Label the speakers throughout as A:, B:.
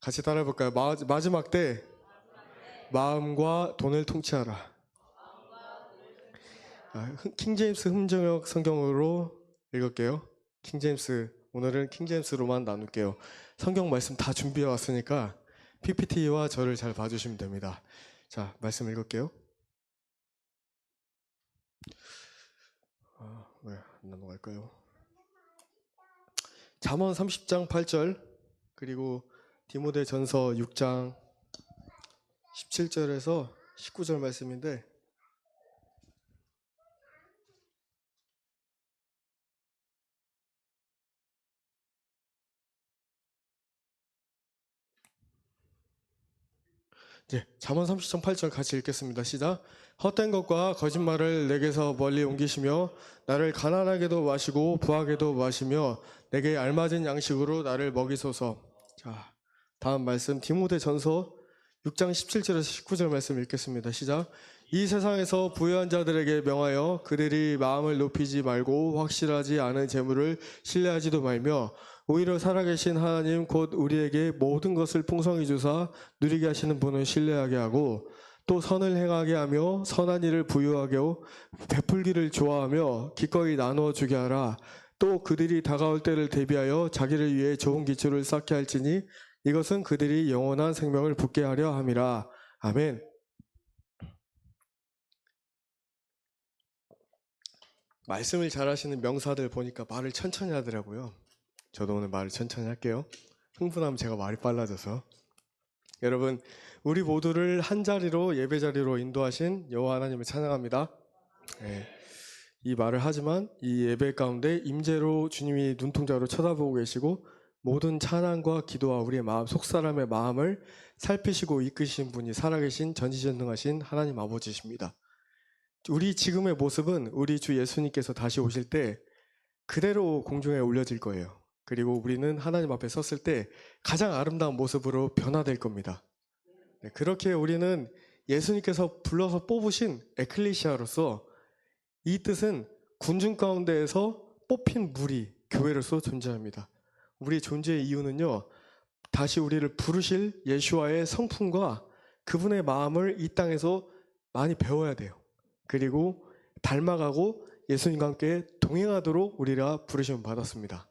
A: 같이 따라해볼까요? 마지막 때 마음과 돈을 통치하라. 킹제임스 흠정역 성경으로 읽을게요. 오늘은 킹제임스로만 나눌게요. 성경 말씀 다 준비해 왔으니까 PPT와 저를 잘 봐주시면 됩니다. 자, 말씀 읽을게요. 왜 안 넘어갈까요? 잠언 30장 8절 그리고 디모데전서 6장 17절에서 19절 말씀인데, 잠언 30장 8절 같이 읽겠습니다. 시작. 헛된 것과 거짓말을 내게서 멀리 옮기시며 나를 가난하게도 마시고 부하게도 마시며 내게 알맞은 양식으로 나를 먹이소서. 자, 다음 말씀 디모데전서 6장 17절에서 19절 말씀 읽겠습니다. 시작. 이 세상에서 부유한 자들에게 명하여 그들이 마음을 높이지 말고 확실하지 않은 재물을 신뢰하지도 말며 오히려 살아계신 하나님 곧 우리에게 모든 것을 풍성히 주사 누리게 하시는 분을 신뢰하게 하고 또 선을 행하게 하며 선한 일을 부유하게 하고 베풀기를 좋아하며 기꺼이 나누어 주게 하라. 또 그들이 다가올 때를 대비하여 자기를 위해 좋은 기초를 쌓게 할지니 이것은 그들이 영원한 생명을 붙게 하려 함이라. 아멘. 말씀을 잘하시는 명사들 보니까 말을 천천히 하더라고요. 저도 오늘 말을 천천히 할게요. 흥분하면 제가 말이 빨라져서. 여러분, 우리 모두를 한 자리로 예배 자리로 인도하신 여호와 하나님을 찬양합니다. 네. 이 말을 하지만 이 예배 가운데 임재로 주님이 눈동자로 쳐다보고 계시고 모든 찬양과 기도와 우리의 마음, 속사람의 마음을 살피시고 이끄시는 분이 살아계신 전지전능하신 하나님 아버지십니다. 우리 지금의 모습은 우리 주 예수님께서 다시 오실 때 그대로 공중에 올려질 거예요. 그리고 우리는 하나님 앞에 섰을 때 가장 아름다운 모습으로 변화될 겁니다. 네, 그렇게 우리는 예수님께서 불러서 뽑으신 에클레시아로서 이 뜻은 군중 가운데에서 뽑힌 무리, 교회로서 존재합니다. 우리의 존재의 이유는요, 다시 우리를 부르실 예수와의 성품과 그분의 마음을 이 땅에서 많이 배워야 돼요. 그리고 닮아가고 예수님과 함께 동행하도록 우리가 부르심을 받았습니다.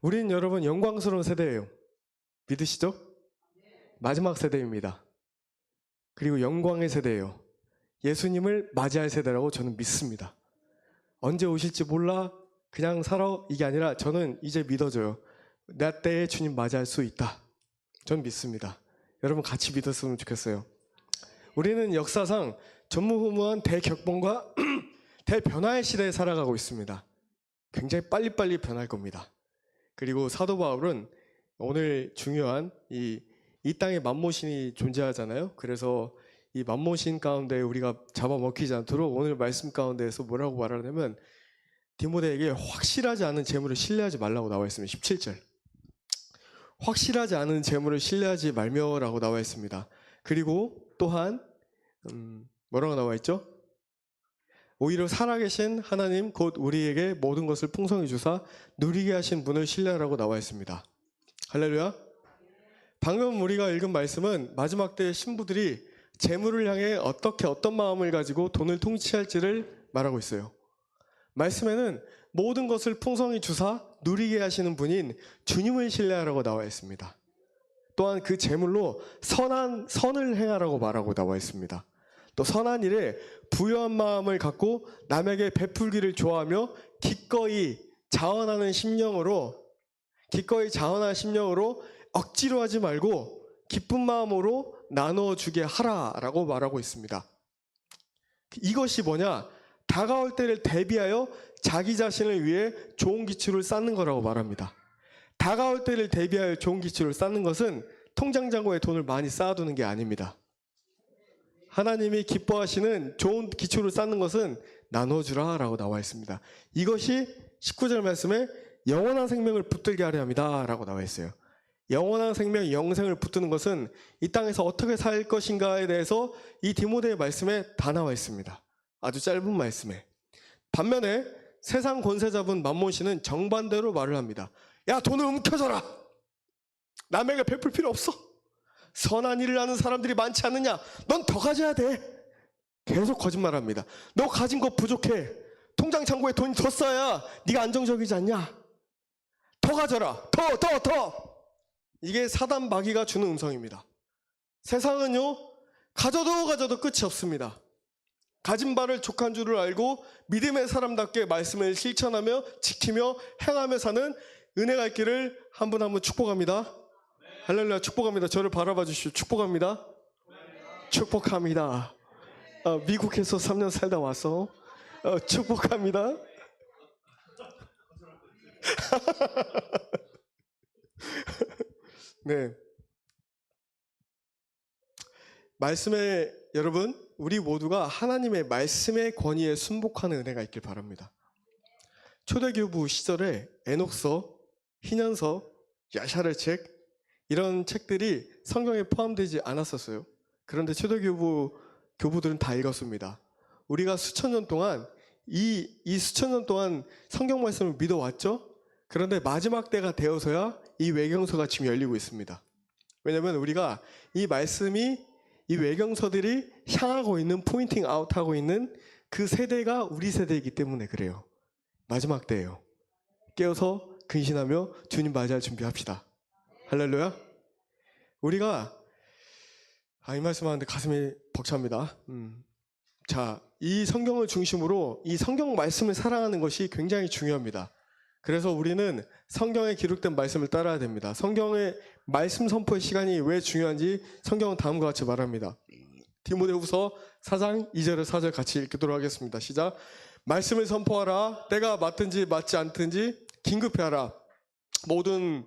A: 우리는 여러분 영광스러운 세대예요. 믿으시죠? 마지막 세대입니다. 그리고 영광의 세대예요. 예수님을 맞이할 세대라고 저는 믿습니다. 언제 오실지 몰라 그냥 살아 이게 아니라 저는 이제 믿어져요. 나 때에 주님 맞이할 수 있다. 전 믿습니다. 여러분 같이 믿었으면 좋겠어요. 우리는 역사상 전무후무한 대격변과 대변화의 시대에 살아가고 있습니다. 굉장히 빨리빨리 변할 겁니다. 그리고 사도 바울은 오늘 중요한 이 땅에 만모신이 존재하잖아요. 그래서 이 만모신 가운데 우리가 잡아먹히지 않도록 오늘 말씀 가운데에서 뭐라고 말하냐면 디모데에게 확실하지 않은 재물을 신뢰하지 말라고 나와 있습니다. 17절. 확실하지 않은 재물을 신뢰하지 말며라고 나와 있습니다. 그리고 또한 뭐라고 나와 있죠? 오히려 살아계신 하나님 곧 우리에게 모든 것을 풍성히 주사 누리게 하신 분을 신뢰하라고 나와 있습니다. 할렐루야. 방금 우리가 읽은 말씀은 마지막 때 신부들이 재물을 향해 어떤 마음을 가지고 돈을 통치할지를 말하고 있어요. 말씀에는 모든 것을 풍성히 주사 누리게 하시는 분인 주님을 신뢰하라고 나와 있습니다. 또한 그 재물로 선을 행하라고 말하고 나와 있습니다. 또 선한 일에 부유한 마음을 갖고 남에게 베풀기를 좋아하며 기꺼이 자원하는 심령으로 억지로 하지 말고 기쁜 마음으로 나누어 주게 하라라고 말하고 있습니다. 이것이 뭐냐? 다가올 때를 대비하여 자기 자신을 위해 좋은 기초를 쌓는 거라고 말합니다. 다가올 때를 대비하여 좋은 기초를 쌓는 것은 통장잔고에 돈을 많이 쌓아두는 게 아닙니다. 하나님이 기뻐하시는 좋은 기초를 쌓는 것은 나눠주라 라고 나와 있습니다. 이것이 19절 말씀에 영원한 생명을 붙들게 하려 합니다 라고 나와 있어요. 영원한 생명, 영생을 붙드는 것은 이 땅에서 어떻게 살 것인가에 대해서 이 디모데의 말씀에 다 나와 있습니다. 아주 짧은 말씀에. 반면에 세상 권세 잡은 만몬신은 정반대로 말을 합니다. 야, 돈을 움켜줘라. 남에게 베풀 필요 없어. 선한 일을 하는 사람들이 많지 않느냐? 넌 더 가져야 돼. 계속 거짓말합니다. 너 가진 거 부족해. 통장 잔고에 돈이 더 쌓여야 네가 안정적이지 않냐? 더 가져라. 더. 이게 사단 마귀가 주는 음성입니다. 세상은요, 가져도 끝이 없습니다. 가진 바를 족한 줄을 알고 믿음의 사람답게 말씀을 실천하며 지키며 행하며 사는 은혜 갈 길을 한 분 한 분 축복합니다. 할렐루야. 축복합니다. 저를 바라봐 주십시오. 축복합니다. 축복합니다. 미국에서 3년 살다 와서 축복합니다. 네. 말씀에 여러분, 우리 모두가 하나님의 말씀의 권위에 순복하는 은혜가 있길 바랍니다. 초대교부 시절에 에녹서, 희년서, 야샤르 책 이런 책들이 성경에 포함되지 않았었어요. 그런데 초대교부 교부들은 다 읽었습니다. 우리가 수천 년 동안 이 수천 년 동안 성경 말씀을 믿어왔죠. 그런데 마지막 때가 되어서야 이 외경서가 지금 열리고 있습니다. 왜냐하면 우리가 이 말씀이 이 외경서들이 향하고 있는, 포인팅 아웃하고 있는 그 세대가 우리 세대이기 때문에 그래요. 마지막 때예요. 깨어서 근신하며 주님 맞이할 준비합시다. 할렐루야. 우리가 이 말씀하는데 가슴이 벅찹니다. 자, 이 성경을 중심으로 이 성경 말씀을 사랑하는 것이 굉장히 중요합니다. 그래서 우리는 성경에 기록된 말씀을 따라야 됩니다. 성경의 말씀 선포의 시간이 왜 중요한지 성경은 다음과 같이 말합니다. 디모데후서 4장 2절에 4절 같이 읽도록 하겠습니다. 시작. 말씀을 선포하라. 때가 맞든지 맞지 않든지 긴급해하라. 모든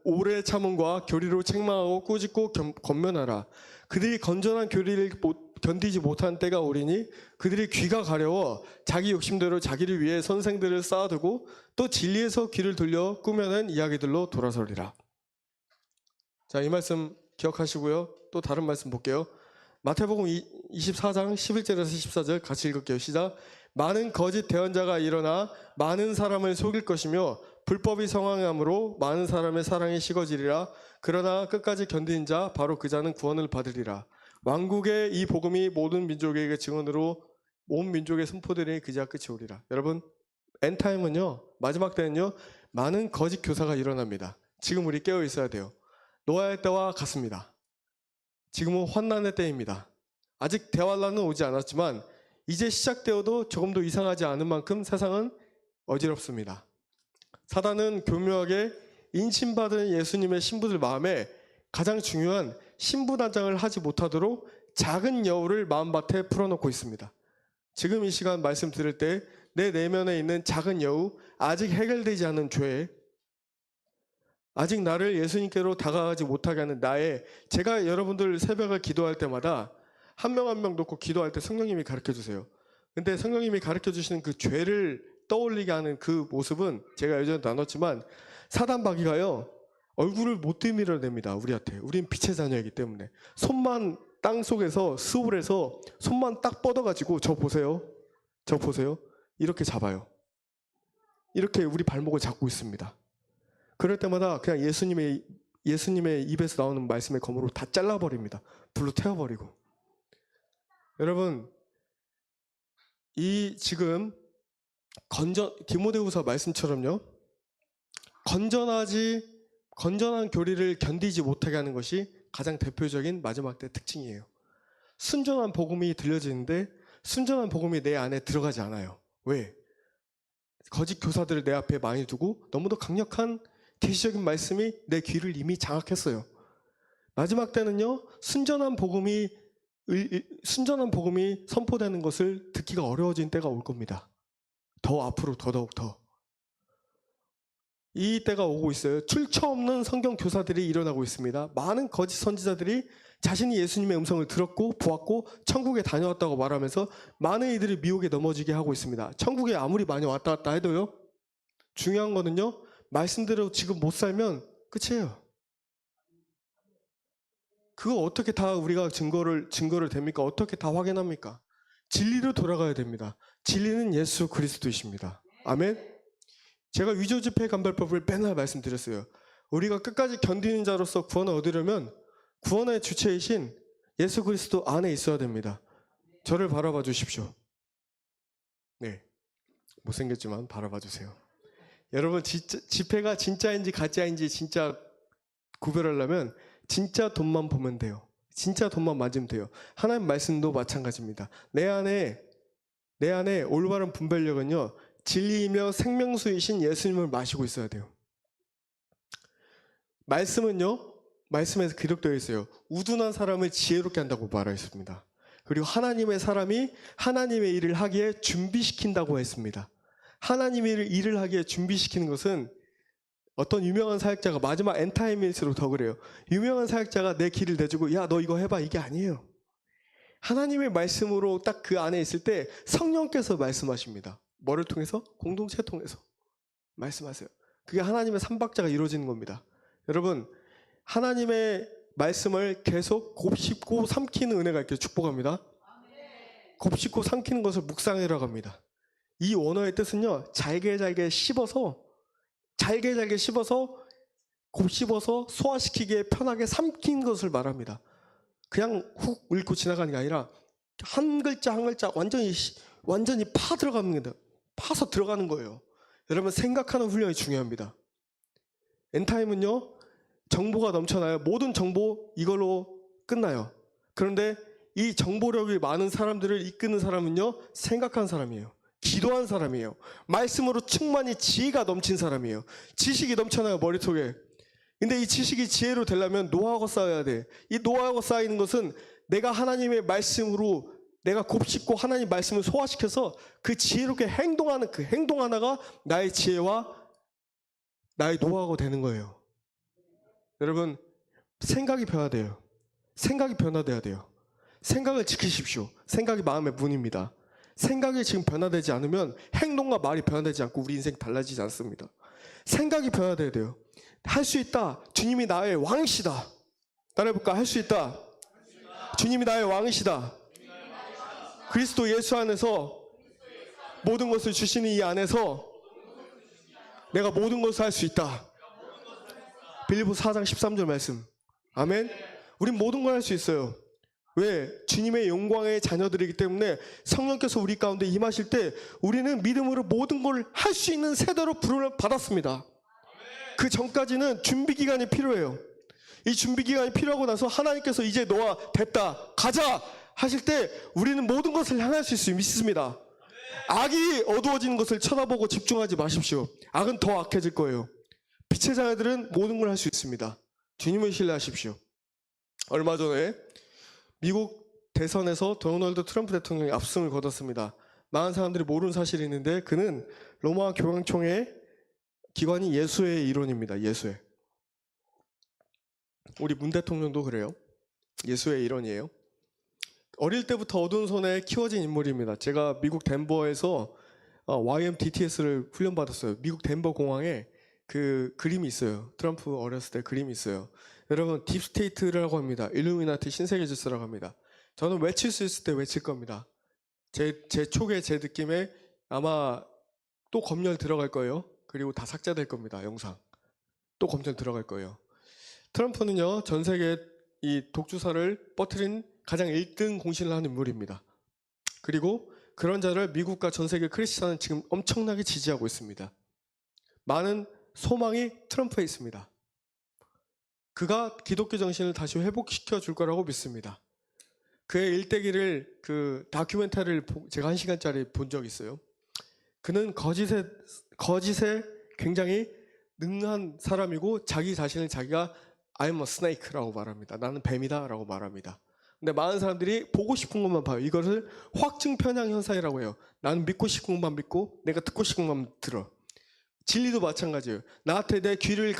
A: 오래 참음과 교리로 책망하고 꾸짖고 권면하라. 그들이 건전한 교리를 견디지 못한 때가 오리니 그들이 귀가 가려워 자기 욕심대로 자기를 위해 선생들을 쌓아두고 또 진리에서 귀를 돌려 꾸며낸 이야기들로 돌아서리라. 자, 이 말씀 기억하시고요. 또 다른 말씀 볼게요. 마태복음 24장 11절에서 14절 같이 읽을게요. 시작. 많은 거짓 대언자가 일어나 많은 사람을 속일 것이며 불법이 성행함으로 많은 사람의 사랑이 식어지리라. 그러나 끝까지 견디는 자 바로 그 자는 구원을 받으리라. 왕국의 이 복음이 모든 민족에게 증언으로 온 민족에 선포되리니 그제야 끝이 오리라. 여러분, 엔타임은요, 마지막 때는요, 많은 거짓 교사가 일어납니다. 지금 우리 깨어 있어야 돼요. 노아의 때와 같습니다. 지금은 환난의 때입니다. 아직 대환란은 오지 않았지만 이제 시작되어도 조금도 이상하지 않은 만큼 세상은 어지럽습니다. 사단은 교묘하게 인신받은 예수님의 신부들 마음에 가장 중요한 신부 단장을 하지 못하도록 작은 여우를 마음밭에 풀어놓고 있습니다. 지금 이 시간 말씀 들을 때 내 내면에 있는 작은 여우, 아직 해결되지 않은 죄, 아직 나를 예수님께로 다가가지 못하게 하는 제가 여러분들 새벽을 기도할 때마다 한 명 한 명 놓고 기도할 때 성령님이 가르쳐 주세요. 근데 성령님이 가르쳐 주시는 그 죄를 떠올리게 하는 그 모습은 제가 예전에 나눴지만 사단 마귀가요, 얼굴을 못 들밀어냅니다. 우리한테. 우린 빛의 자녀이기 때문에. 손만 땅 속에서 스올에서 손만 딱 뻗어가지고 저 보세요. 이렇게 잡아요. 이렇게 우리 발목을 잡고 있습니다. 그럴 때마다 그냥 예수님의 입에서 나오는 말씀의 검으로 다 잘라버립니다. 불로 태워버리고. 여러분, 이 지금 디모데후서 말씀처럼요, 건전한 교리를 견디지 못하게 하는 것이 가장 대표적인 마지막 때 특징이에요. 순전한 복음이 들려지는데 순전한 복음이 내 안에 들어가지 않아요. 왜? 거짓 교사들을 내 앞에 많이 두고 너무도 강력한 계시적인 말씀이 내 귀를 이미 장악했어요. 마지막 때는요, 순전한 복음이 선포되는 것을 듣기가 어려워진 때가 올 겁니다. 더 앞으로 더더욱 더. 이 때가 오고 있어요. 출처 없는 성경 교사들이 일어나고 있습니다. 많은 거짓 선지자들이 자신이 예수님의 음성을 들었고 보았고 천국에 다녀왔다고 말하면서 많은 이들이 미혹에 넘어지게 하고 있습니다. 천국에 아무리 많이 왔다 갔다 해도요, 중요한 거는요, 말씀대로 지금 못 살면 끝이에요. 그거 어떻게 다 우리가 증거를 됩니까? 어떻게 다 확인합니까? 진리로 돌아가야 됩니다. 진리는 예수 그리스도이십니다. 아멘. 제가 위조 집회 감별법을 맨날 말씀드렸어요. 우리가 끝까지 견디는 자로서 구원을 얻으려면 구원의 주체이신 예수 그리스도 안에 있어야 됩니다. 저를 바라봐 주십시오. 네, 못생겼지만 바라봐 주세요. 여러분, 지폐가 진짜인지 가짜인지 진짜 구별하려면 진짜 돈만 보면 돼요. 진짜 돈만 맞으면 돼요. 하나님 말씀도 마찬가지입니다. 내 안에 올바른 분별력은요, 진리이며 생명수이신 예수님을 마시고 있어야 돼요. 말씀은요, 말씀에서 기록되어 있어요. 우둔한 사람을 지혜롭게 한다고 말하였습니다. 그리고 하나님의 사람이 하나님의 일을 하기에 준비시킨다고 했습니다. 하나님의 일을 하기에 준비시키는 것은 어떤 유명한 사역자가 마지막 엔타임일수록 더 그래요. 유명한 사역자가 내 길을 내주고 야, 너 이거 해봐, 이게 아니에요. 하나님의 말씀으로 딱 그 안에 있을 때 성령께서 말씀하십니다. 뭐를 통해서? 공동체 통해서 말씀하세요. 그게 하나님의 삼박자가 이루어지는 겁니다. 여러분, 하나님의 말씀을 계속 곱씹고 삼키는 은혜가 있기를 축복합니다. 곱씹고 삼키는 것을 묵상이라고 합니다. 이 원어의 뜻은요, 잘게 씹어서 곱씹어서 소화시키기에 편하게 삼킨 것을 말합니다. 그냥 훅 읽고 지나가는 게 아니라 한 글자 한 글자 완전히 파서 들어가는 거예요. 여러분, 생각하는 훈련이 중요합니다. 엔타임은요, 정보가 넘쳐나요. 모든 정보 이걸로 끝나요. 그런데 이 정보력이 많은 사람들을 이끄는 사람은요, 생각한 사람이에요. 기도한 사람이에요. 말씀으로 충만히 지혜가 넘친 사람이에요. 지식이 넘쳐나요, 머릿속에. 근데 이 지식이 지혜로 되려면 노하우가 쌓여야 돼. 이 노하우가 쌓이는 것은 내가 하나님의 말씀으로 내가 곱씹고 하나님 말씀을 소화시켜서 그 지혜롭게 행동하는 그 행동 하나가 나의 지혜와 나의 노하우가 되는 거예요. 여러분, 생각이 변화돼요. 생각이 변화돼야 돼요. 생각을 지키십시오. 생각이 마음의 문입니다. 생각이 지금 변화되지 않으면 행동과 말이 변화되지 않고 우리 인생 달라지지 않습니다. 생각이 변화돼야 돼요. 할 수 있다. 주님이 나의 왕이시다. 따라해볼까? 할 수 있다. 주님이 나의 왕이시다. 그리스도 예수 안에서 모든 것을 주시는 이 안에서 내가 모든 것을 할 수 있다. 빌립보서 4장 13절 말씀. 아멘. 우린 모든 걸 할 수 있어요. 왜? 주님의 영광의 자녀들이기 때문에 성령께서 우리 가운데 임하실 때 우리는 믿음으로 모든 걸 할 수 있는 세대로 부름을 받았습니다. 그 전까지는 준비 기간이 필요해요. 이 준비 기간이 필요하고 나서 하나님께서 이제 너와 됐다, 가자 하실 때 우리는 모든 것을 향할 수 있습니다. 악이 어두워지는 것을 쳐다보고 집중하지 마십시오. 악은 더 악해질 거예요. 빛의 자녀들은 모든 걸 할 수 있습니다. 주님을 신뢰하십시오. 얼마 전에 미국 대선에서 도널드 트럼프 대통령이 압승을 거뒀습니다. 많은 사람들이 모르는 사실이 있는데 그는 로마 교황청의 기관이 예수회 일원입니다. 예수회. 우리 문 대통령도 그래요. 예수회 일원이에요. 어릴 때부터 어두운 손에 키워진 인물입니다. 제가 미국 덴버에서 YMDTS를 훈련받았어요. 미국 덴버 공항에 그 그림이 있어요. 트럼프 어렸을 때 그림이 있어요. 여러분, 딥스테이트라고 합니다. 일루미나티 신세계 질서라고 합니다. 저는 외칠 수 있을 때 외칠 겁니다. 제 촉에 제 느낌에 아마 또 검열 들어갈 거예요. 그리고 다 삭제될 겁니다. 영상. 또 검열 들어갈 거예요. 트럼프는요, 전 세계 이 독주사를 퍼뜨린 가장 1등 공신을 하는 인물입니다. 그리고 그런 자를 미국과 전 세계 크리스찬은 지금 엄청나게 지지하고 있습니다. 많은 소망이 트럼프에 있습니다. 그가 기독교 정신을 다시 회복시켜 줄 거라고 믿습니다. 그의 일대기를 그 다큐멘터리를 제가 1시간짜리 본 적이 있어요. 그는 거짓에 굉장히 능한 사람이고 자기 자신을 자기가 I'm a snake라고 말합니다. 나는 뱀이다 라고 말합니다. 근데 많은 사람들이 보고 싶은 것만 봐요. 이것을 확증 편향 현상이라고 해요. 나는 믿고 싶은 것만 믿고 내가 듣고 싶은 것만 들어. 진리도 마찬가지예요. 나한테 내 귀를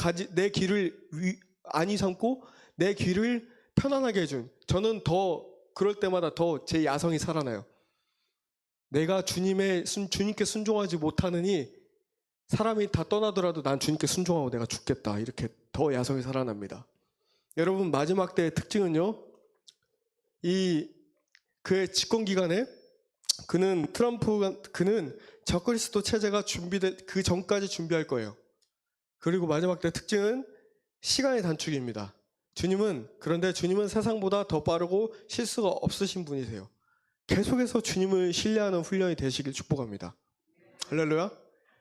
A: 안위 삼고 내 귀를 편안하게 해준, 저는 더 그럴 때마다 더 제 야성이 살아나요. 내가 주님께 순종하지 못하느니 사람이 다 떠나더라도 난 주님께 순종하고 내가 죽겠다. 이렇게 더 야성이 살아납니다. 여러분, 마지막 때의 특징은요, 그의 집권 기간에 그는 적그리스도 체제가 그 전까지 준비할 거예요. 그리고 마지막 때 특징은 시간의 단축입니다. 그런데 주님은 세상보다 더 빠르고 실수가 없으신 분이세요. 계속해서 주님을 신뢰하는 훈련이 되시길 축복합니다. 할렐루야.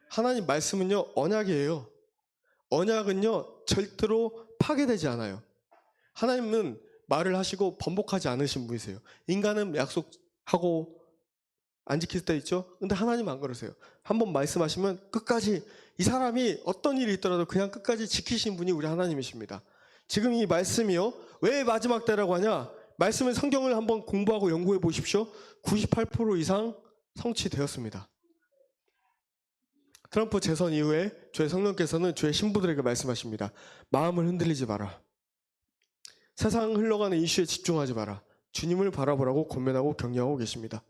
A: 하나님 말씀은요, 언약이에요. 언약은요, 절대로 파괴되지 않아요. 하나님은 말을 하시고 번복하지 않으신 분이세요. 인간은 약속하고 안 지킬 때 있죠? 근데 하나님은 안 그러세요. 한번 말씀하시면 끝까지, 이 사람이 어떤 일이 있더라도 그냥 끝까지 지키신 분이 우리 하나님이십니다. 지금 이 말씀이요, 왜 마지막 때라고 하냐? 말씀은 성경을 한번 공부하고 연구해 보십시오. 98% 이상 성취되었습니다. 트럼프 재선 이후에 주의 성령께서는 주의 신부들에게 말씀하십니다. 마음을 흔들리지 마라. 세상 흘러가는 이슈에 집중하지 마라. 주님을 바라보라고 권면하고 격려하고 계십니다.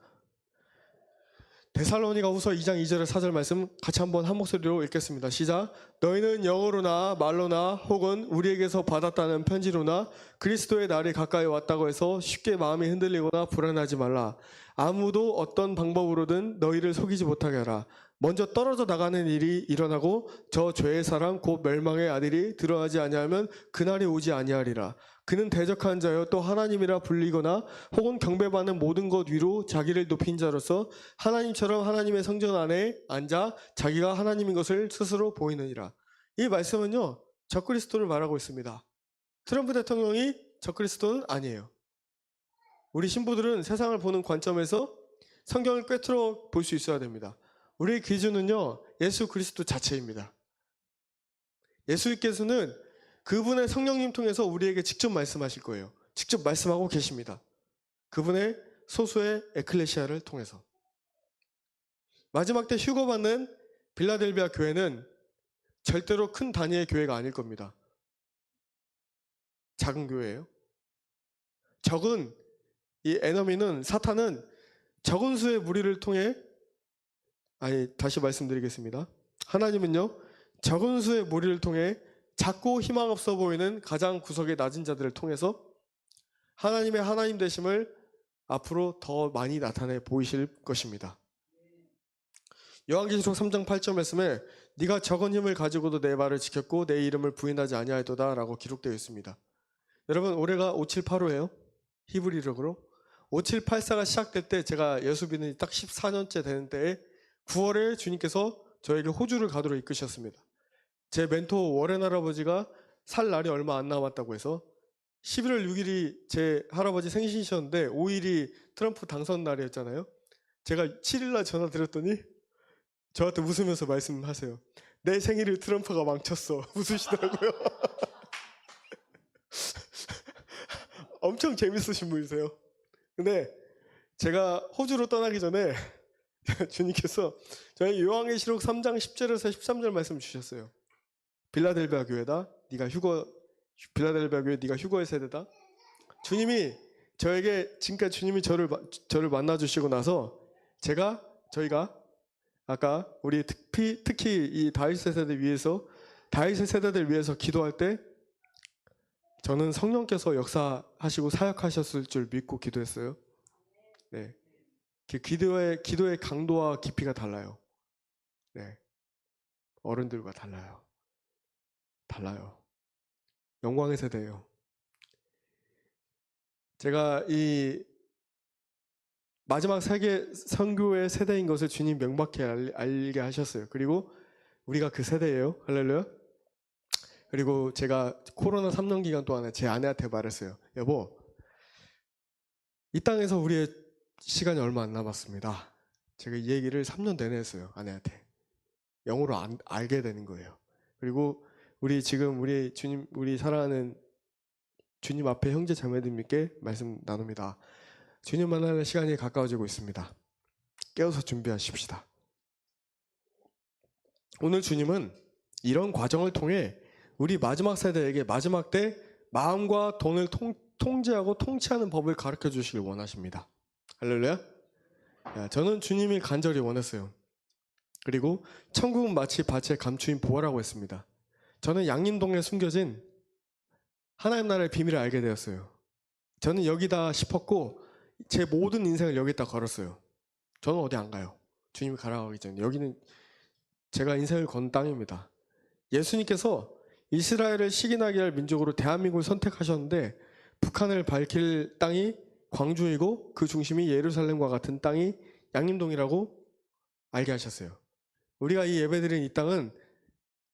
A: 데살로니가후서 2장 2절의 4절 말씀 같이 한번 한 목소리로 읽겠습니다. 시작. 너희는 영어로나 말로나 혹은 우리에게서 받았다는 편지로나 그리스도의 날이 가까이 왔다고 해서 쉽게 마음이 흔들리거나 불안하지 말라. 아무도 어떤 방법으로든 너희를 속이지 못하게 하라. 먼저 떨어져 나가는 일이 일어나고 저 죄의 사람 곧 멸망의 아들이 드러나지 아니하면 그날이 오지 아니하리라. 그는 대적한 자여 또 하나님이라 불리거나 혹은 경배받는 모든 것 위로 자기를 높인 자로서 하나님처럼 하나님의 성전 안에 앉아 자기가 하나님인 것을 스스로 보이느니라. 이 말씀은요, 적그리스도를 말하고 있습니다. 트럼프 대통령이 적그리스도는 아니에요. 우리 신부들은 세상을 보는 관점에서 성경을 꿰뚫어 볼 수 있어야 됩니다. 우리의 기준은요, 예수 그리스도 자체입니다. 예수님께서는 그분의 성령님 통해서 우리에게 직접 말씀하실 거예요. 직접 말씀하고 계십니다. 그분의 소수의 에클레시아를 통해서. 마지막 때 휴거받는 빌라델비아 교회는 절대로 큰 단위의 교회가 아닐 겁니다. 작은 교회예요. 적은 이 에너미는, 사탄은 적은 수의 무리를 통해, 다시 말씀드리겠습니다. 하나님은요, 적은 수의 무리를 통해 작고 희망 없어 보이는 가장 구석의 낮은 자들을 통해서 하나님의 하나님 되심을 앞으로 더 많이 나타내 보이실 것입니다. 요한계시록 3장 8절 말씀에 네가 적은 힘을 가지고도 내 말을 지켰고 내 이름을 부인하지 아니하였도다 라고 기록되어 있습니다. 여러분, 올해가 5785예요. 히브리력으로 5784가 시작될 때, 제가 예수 믿는 딱 14년째 되는 때에 9월에 주님께서 저에게 호주를 가도록 이끄셨습니다. 제 멘토 워렌 할아버지가 살 날이 얼마 안 남았다고 해서 11월 6일이 제 할아버지 생신이셨는데 5일이 트럼프 당선 날이었잖아요. 제가 7일날 전화 드렸더니 저한테 웃으면서 말씀하세요. 내 생일을 트럼프가 망쳤어. 웃으시더라고요. 엄청 재밌으신 분이세요. 근데 제가 호주로 떠나기 전에 주님께서 저희 요한계시록 3장 10절에서 13절 말씀 주셨어요. 빌라델비아 교회다. 빌라델비아 교회 네가 휴거의 세대다. 주님이 저에게, 지금까지 주님이 저를 만나 주시고 나서 저희가 아까 우리 특히 이 다윗의 세대들 위해서 기도할 때 저는 성령께서 역사하시고 사역하셨을 줄 믿고 기도했어요. 네. 그 기도의 강도와 깊이가 달라요. 네. 어른들과 달라요. 영광의 세대예요. 제가 이 마지막 세계 선교의 세대인 것을 주님 명확히 알게 하셨어요. 그리고 우리가 그 세대예요. 할렐루야. 그리고 제가 코로나 3년 기간 동안에 제 아내한테 말했어요. 여보, 이 땅에서 우리의 시간이 얼마 안 남았습니다. 제가 이 얘기를 3년 내내 했어요. 아내한테. 영어로 알게 되는 거예요. 그리고 우리 사랑하는 주님 앞에 형제 자매들께 말씀 나눕니다. 주님 만나는 시간이 가까워지고 있습니다. 깨어서 준비하십시다. 오늘 주님은 이런 과정을 통해 우리 마지막 세대에게 마지막 때 마음과 돈을 통제하고 통치하는 법을 가르쳐 주시길 원하십니다. 할렐루야. 저는 주님이 간절히 원했어요. 그리고 천국은 마치 밭에 감추인 보화라고 했습니다. 저는 양림동에 숨겨진 하나님 나라의 비밀을 알게 되었어요. 저는 여기다 싶었고 제 모든 인생을 여기다 걸었어요. 저는 어디 안 가요. 주님이 가라고 하기 전에. 여기는 제가 인생을 건 땅입니다. 예수님께서 이스라엘을 시기나게 할 민족으로 대한민국을 선택하셨는데 북한을 밝힐 땅이 광주이고 그 중심이 예루살렘과 같은 땅이 양림동이라고 알게 하셨어요. 우리가 이 예배드린 이 땅은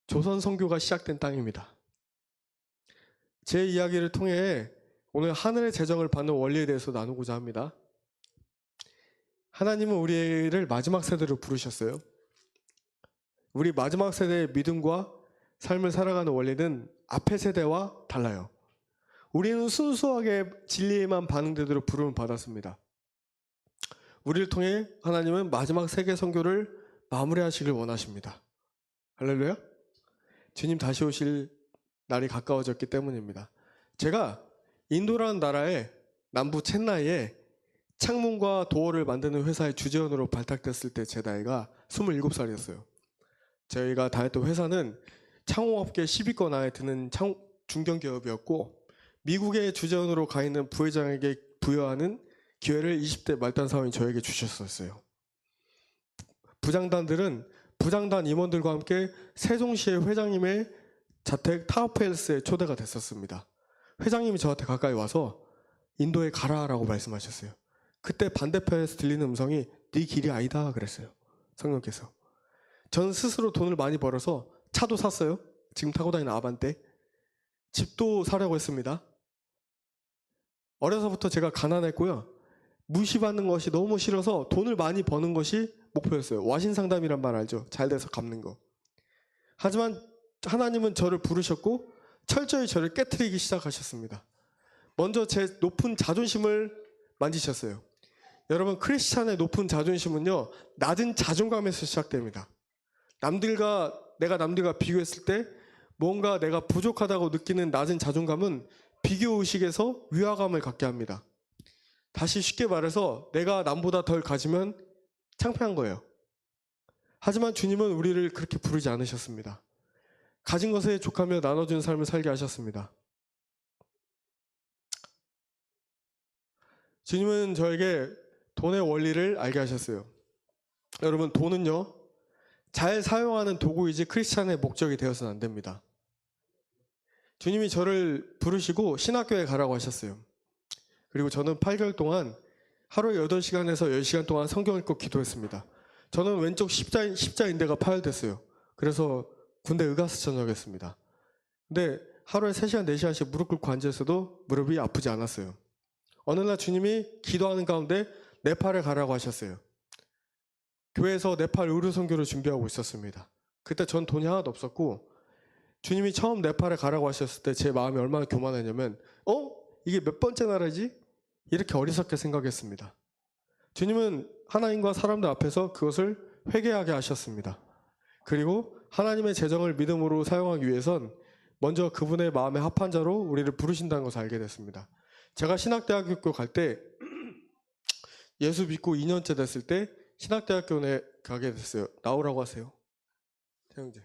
A: 조선 선교가 시작된 땅입니다. 제 이야기를 통해 오늘 하늘의 재정을 받는 원리에 대해서 나누고자 합니다. 하나님은 우리를 마지막 세대로 부르셨어요. 우리 마지막 세대의 믿음과 삶을 살아가는 원리는 앞의 세대와 달라요. 우리는 순수하게 진리에만 반응되도록 부름을 받았습니다. 우리를 통해 하나님은 마지막 세계 선교를 마무리하시길 원하십니다. 할렐루야. 주님 다시 오실 날이 가까워졌기 때문입니다. 제가 인도라는 나라의 남부 첸나이에 창문과 도어를 만드는 회사의 주재원으로 발탁됐을 때 제 나이가 27살이었어요. 저희가 다녔던 회사는 창호업계 10위권 안에 드는 중견기업이었고 미국의 주재원으로 가 있는 부회장에게 부여하는 기회를 20대 말단 사원인 저에게 주셨었어요. 부장단 임원들과 함께 세종시의 회장님의 자택 타워팰리스에 초대가 됐었습니다. 회장님이 저한테 가까이 와서 인도에 가라라고 말씀하셨어요. 그때 반대편에서 들리는 음성이 네 길이 아니다 그랬어요. 성령께서. 저는 스스로 돈을 많이 벌어서 차도 샀어요. 지금 타고 다니는 아반떼. 집도 사려고 했습니다. 어려서부터 제가 가난했고요. 무시받는 것이 너무 싫어서 돈을 많이 버는 것이 목표였어요. 와신상담이란 말 알죠? 잘 돼서 갚는 거. 하지만 하나님은 저를 부르셨고 철저히 저를 깨트리기 시작하셨습니다. 먼저 제 높은 자존심을 만지셨어요. 여러분, 크리스찬의 높은 자존심은요, 낮은 자존감에서 시작됩니다. 내가 남들과 비교했을 때 뭔가 내가 부족하다고 느끼는 낮은 자존감은 비교의식에서 위화감을 갖게 합니다. 다시 쉽게 말해서 내가 남보다 덜 가지면 창피한 거예요. 하지만 주님은 우리를 그렇게 부르지 않으셨습니다. 가진 것에 족하며 나눠주는 삶을 살게 하셨습니다. 주님은 저에게 돈의 원리를 알게 하셨어요. 여러분, 돈은요, 잘 사용하는 도구이지 크리스찬의 목적이 되어서는 안 됩니다. 주님이 저를 부르시고 신학교에 가라고 하셨어요. 그리고 저는 8개월 동안 하루에 8시간에서 10시간 동안 성경 읽고 기도했습니다. 저는 왼쪽 십자인대가 파열됐어요. 그래서 군대 의가수 전역했습니다. 근데 하루에 3시간, 4시간씩 무릎 꿇고 앉아있어도 무릎이 아프지 않았어요. 어느 날 주님이 기도하는 가운데 네팔에 가라고 하셨어요. 교회에서 네팔 의료 선교를 준비하고 있었습니다. 그때 전 돈이 하나도 없었고 주님이 처음 네팔에 가라고 하셨을 때 제 마음이 얼마나 교만했냐면 이게 몇 번째 나라지? 이렇게 어리석게 생각했습니다. 주님은 하나님과 사람들 앞에서 그것을 회개하게 하셨습니다. 그리고 하나님의 재정을 믿음으로 사용하기 위해선 먼저 그분의 마음에 합한 자로 우리를 부르신다는 것을 알게 됐습니다. 제가 신학대학교 갈 때 예수 믿고 2년째 됐을 때 신학대학교에 가게 됐어요. 나오라고 하세요. 태영재.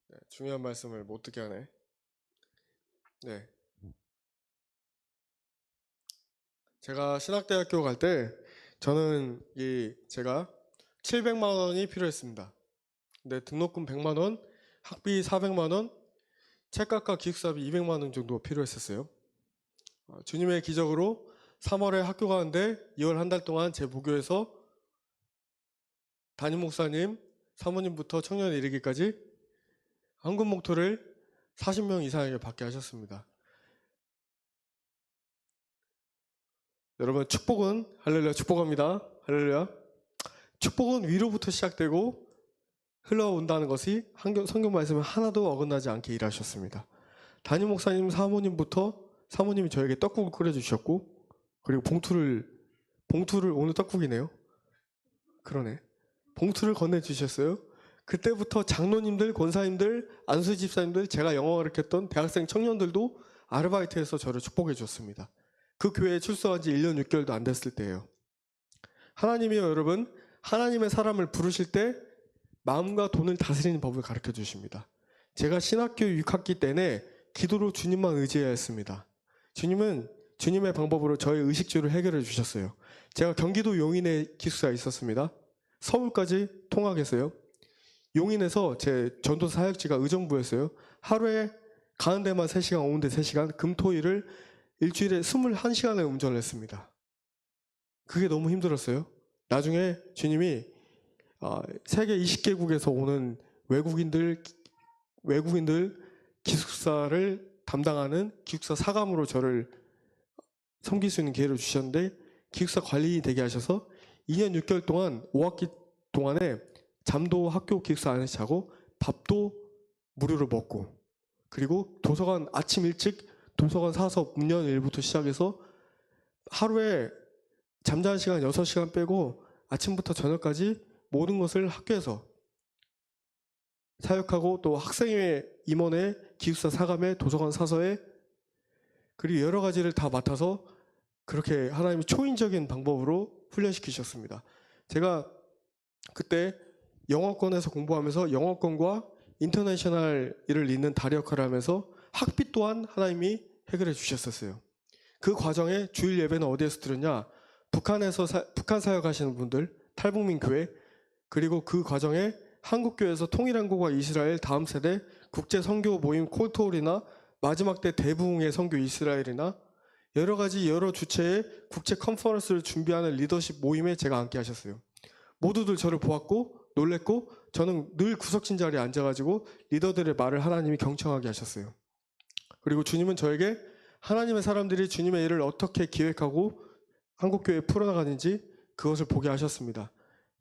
A: 네, 중요한 말씀을 못 듣게 하네. 네. 제가 신학대학교 갈 때 저는 제가 700만 원이 필요했습니다. 근데 등록금 100만 원, 학비 400만 원, 책값과 기숙사비 200만 원 정도 필요했었어요. 주님의 기적으로 3월에 학교 가는데 2월 한 달 동안 제 무교에서 담임 목사님, 사모님부터 청년에 이르기까지 헌금 목토를 40명 이상에게 받게 하셨습니다. 여러분, 축복은 할렐루야, 축복합니다. 할렐루야. 축복은 위로부터 시작되고 흘러온다는 것이 성경 말씀에 하나도 어긋나지 않게 일하셨습니다. 담임 목사님, 사모님이 저에게 떡국을 끓여주셨고, 그리고 봉투를 오늘 떡국이네요. 그러네. 봉투를 건네주셨어요. 그때부터 장로님들, 권사님들, 안수 집사님들, 제가 영어 가르쳤던 대학생 청년들도 아르바이트해서 저를 축복해 줬습니다. 그 교회에 출소한 지 1년 6개월도 안 됐을 때예요. 하나님이요, 여러분, 하나님의 사람을 부르실 때 마음과 돈을 다스리는 법을 가르쳐 주십니다. 제가 신학교 6학기 때내 기도로 주님만 의지해야 했습니다. 주님은 주님의 방법으로 저의 의식주를 해결해 주셨어요. 제가 경기도 용인에 기숙사에 있었습니다. 서울까지 통학했어요. 용인에서 제 전도 사역지가 의정부였어요. 하루에 가는 데만 3시간, 오는 데 3시간, 금토일을 일주일에 21시간을 운전을 했습니다. 그게 너무 힘들었어요. 나중에 주님이 세계 20개국에서 오는 외국인들 기숙사를 담당하는 기숙사 사감으로 저를 섬길 수 있는 기회를 주셨는데, 기숙사 관리인이 되게 하셔서 2년 6개월 동안 5학기 동안에 잠도 학교 기숙사 안에서 자고 밥도 무료로 먹고, 그리고 도서관 아침 일찍 도서관 사서 문연 일부터 시작해서 하루에 잠자는 시간 6시간 빼고 아침부터 저녁까지 모든 것을 학교에서 사역하고, 또 학생회 임원회, 기숙사 사감회, 도서관 사서회, 그리고 여러 가지를 다 맡아서 그렇게 하나님이 초인적인 방법으로 훈련시키셨습니다. 제가 그때 영어권에서 공부하면서 영어권과 인터내셔널 일을 잇는 다리 역할을 하면서 학비 또한 하나님이 해결해 주셨었어요. 그 과정에 주일 예배는 어디에서 들었냐? 북한 사역하시는 분들, 탈북민 교회, 그리고 그 과정에 한국교회에서 통일한국과 이스라엘 다음 세대 국제 선교 모임 콜토홀이나 마지막 때 대부흥의 선교 이스라엘이나 여러 가지 여러 주체의 국제 컨퍼런스를 준비하는 리더십 모임에 제가 앉게 하셨어요. 모두들 저를 보았고 놀랬고, 저는 늘 구석진 자리에 앉아가지고 리더들의 말을 하나님이 경청하게 하셨어요. 그리고 주님은 저에게 하나님의 사람들이 주님의 일을 어떻게 기획하고 한국교회에 풀어나가는지 그것을 보게 하셨습니다.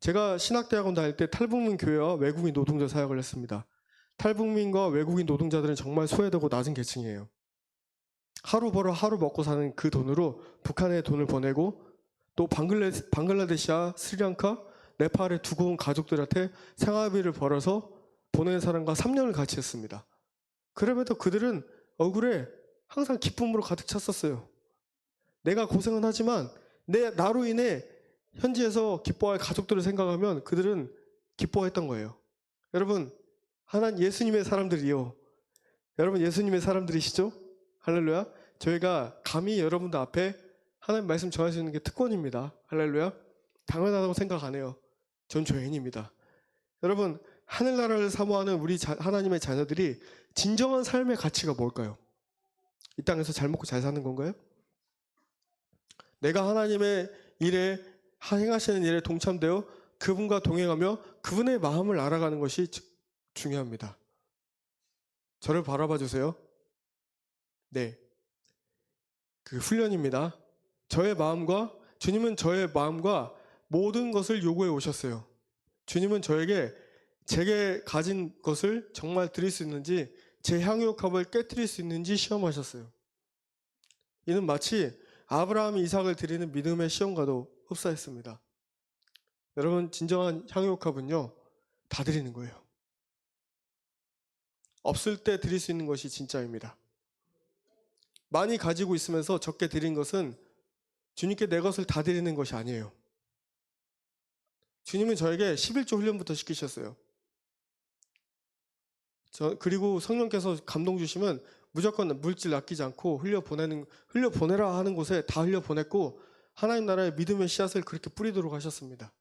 A: 제가 신학대학원 다닐 때 탈북민 교회와 외국인 노동자 사역을 했습니다. 탈북민과 외국인 노동자들은 정말 소외되고 낮은 계층이에요. 하루 벌어 하루 먹고 사는 그 돈으로 북한에 돈을 보내고, 또 방글라데시아, 스리랑카, 네팔에 두고 온 가족들한테 생활비를 벌어서 보내는 사람과 3년을 같이 했습니다. 그럼에도 그들은 얼굴에 항상 기쁨으로 가득 찼었어요. 내가 고생은 하지만 나로 인해 현지에서 기뻐할 가족들을 생각하면 그들은 기뻐했던 거예요. 여러분, 예수님의 사람들이요. 여러분, 예수님의 사람들이시죠? 할렐루야. 저희가 감히 여러분들 앞에 하나님 말씀 전할 수 있는 게 특권입니다. 할렐루야. 당연하다고 생각 안 해요. 전 죄인입니다. 여러분, 하늘나라를 사모하는 우리 하나님의 자녀들이 진정한 삶의 가치가 뭘까요? 이 땅에서 잘 먹고 잘 사는 건가요? 내가 하나님의 일에, 행하시는 일에 동참되어 그분과 동행하며 그분의 마음을 알아가는 것이 중요합니다. 저를 바라봐 주세요. 네, 그 훈련입니다. 주님은 저의 마음과 모든 것을 요구해 오셨어요. 주님은 저에게 제게 가진 것을 정말 드릴 수 있는지, 제 향유값을 깨뜨릴 수 있는지 시험하셨어요. 이는 마치 아브라함이 이삭을 드리는 믿음의 시험과도 흡사했습니다. 여러분, 진정한 향유값은요, 다 드리는 거예요. 없을 때 드릴 수 있는 것이 진짜입니다. 많이 가지고 있으면서 적게 드린 것은 주님께 내 것을 다 드리는 것이 아니에요. 주님은 저에게 11조 훈련부터 시키셨어요. 그리고 성령께서 감동 주시면 무조건 물질 아끼지 않고 흘려보내라 하는 곳에 다 흘려보냈고, 하나님 나라의 믿음의 씨앗을 그렇게 뿌리도록 하셨습니다.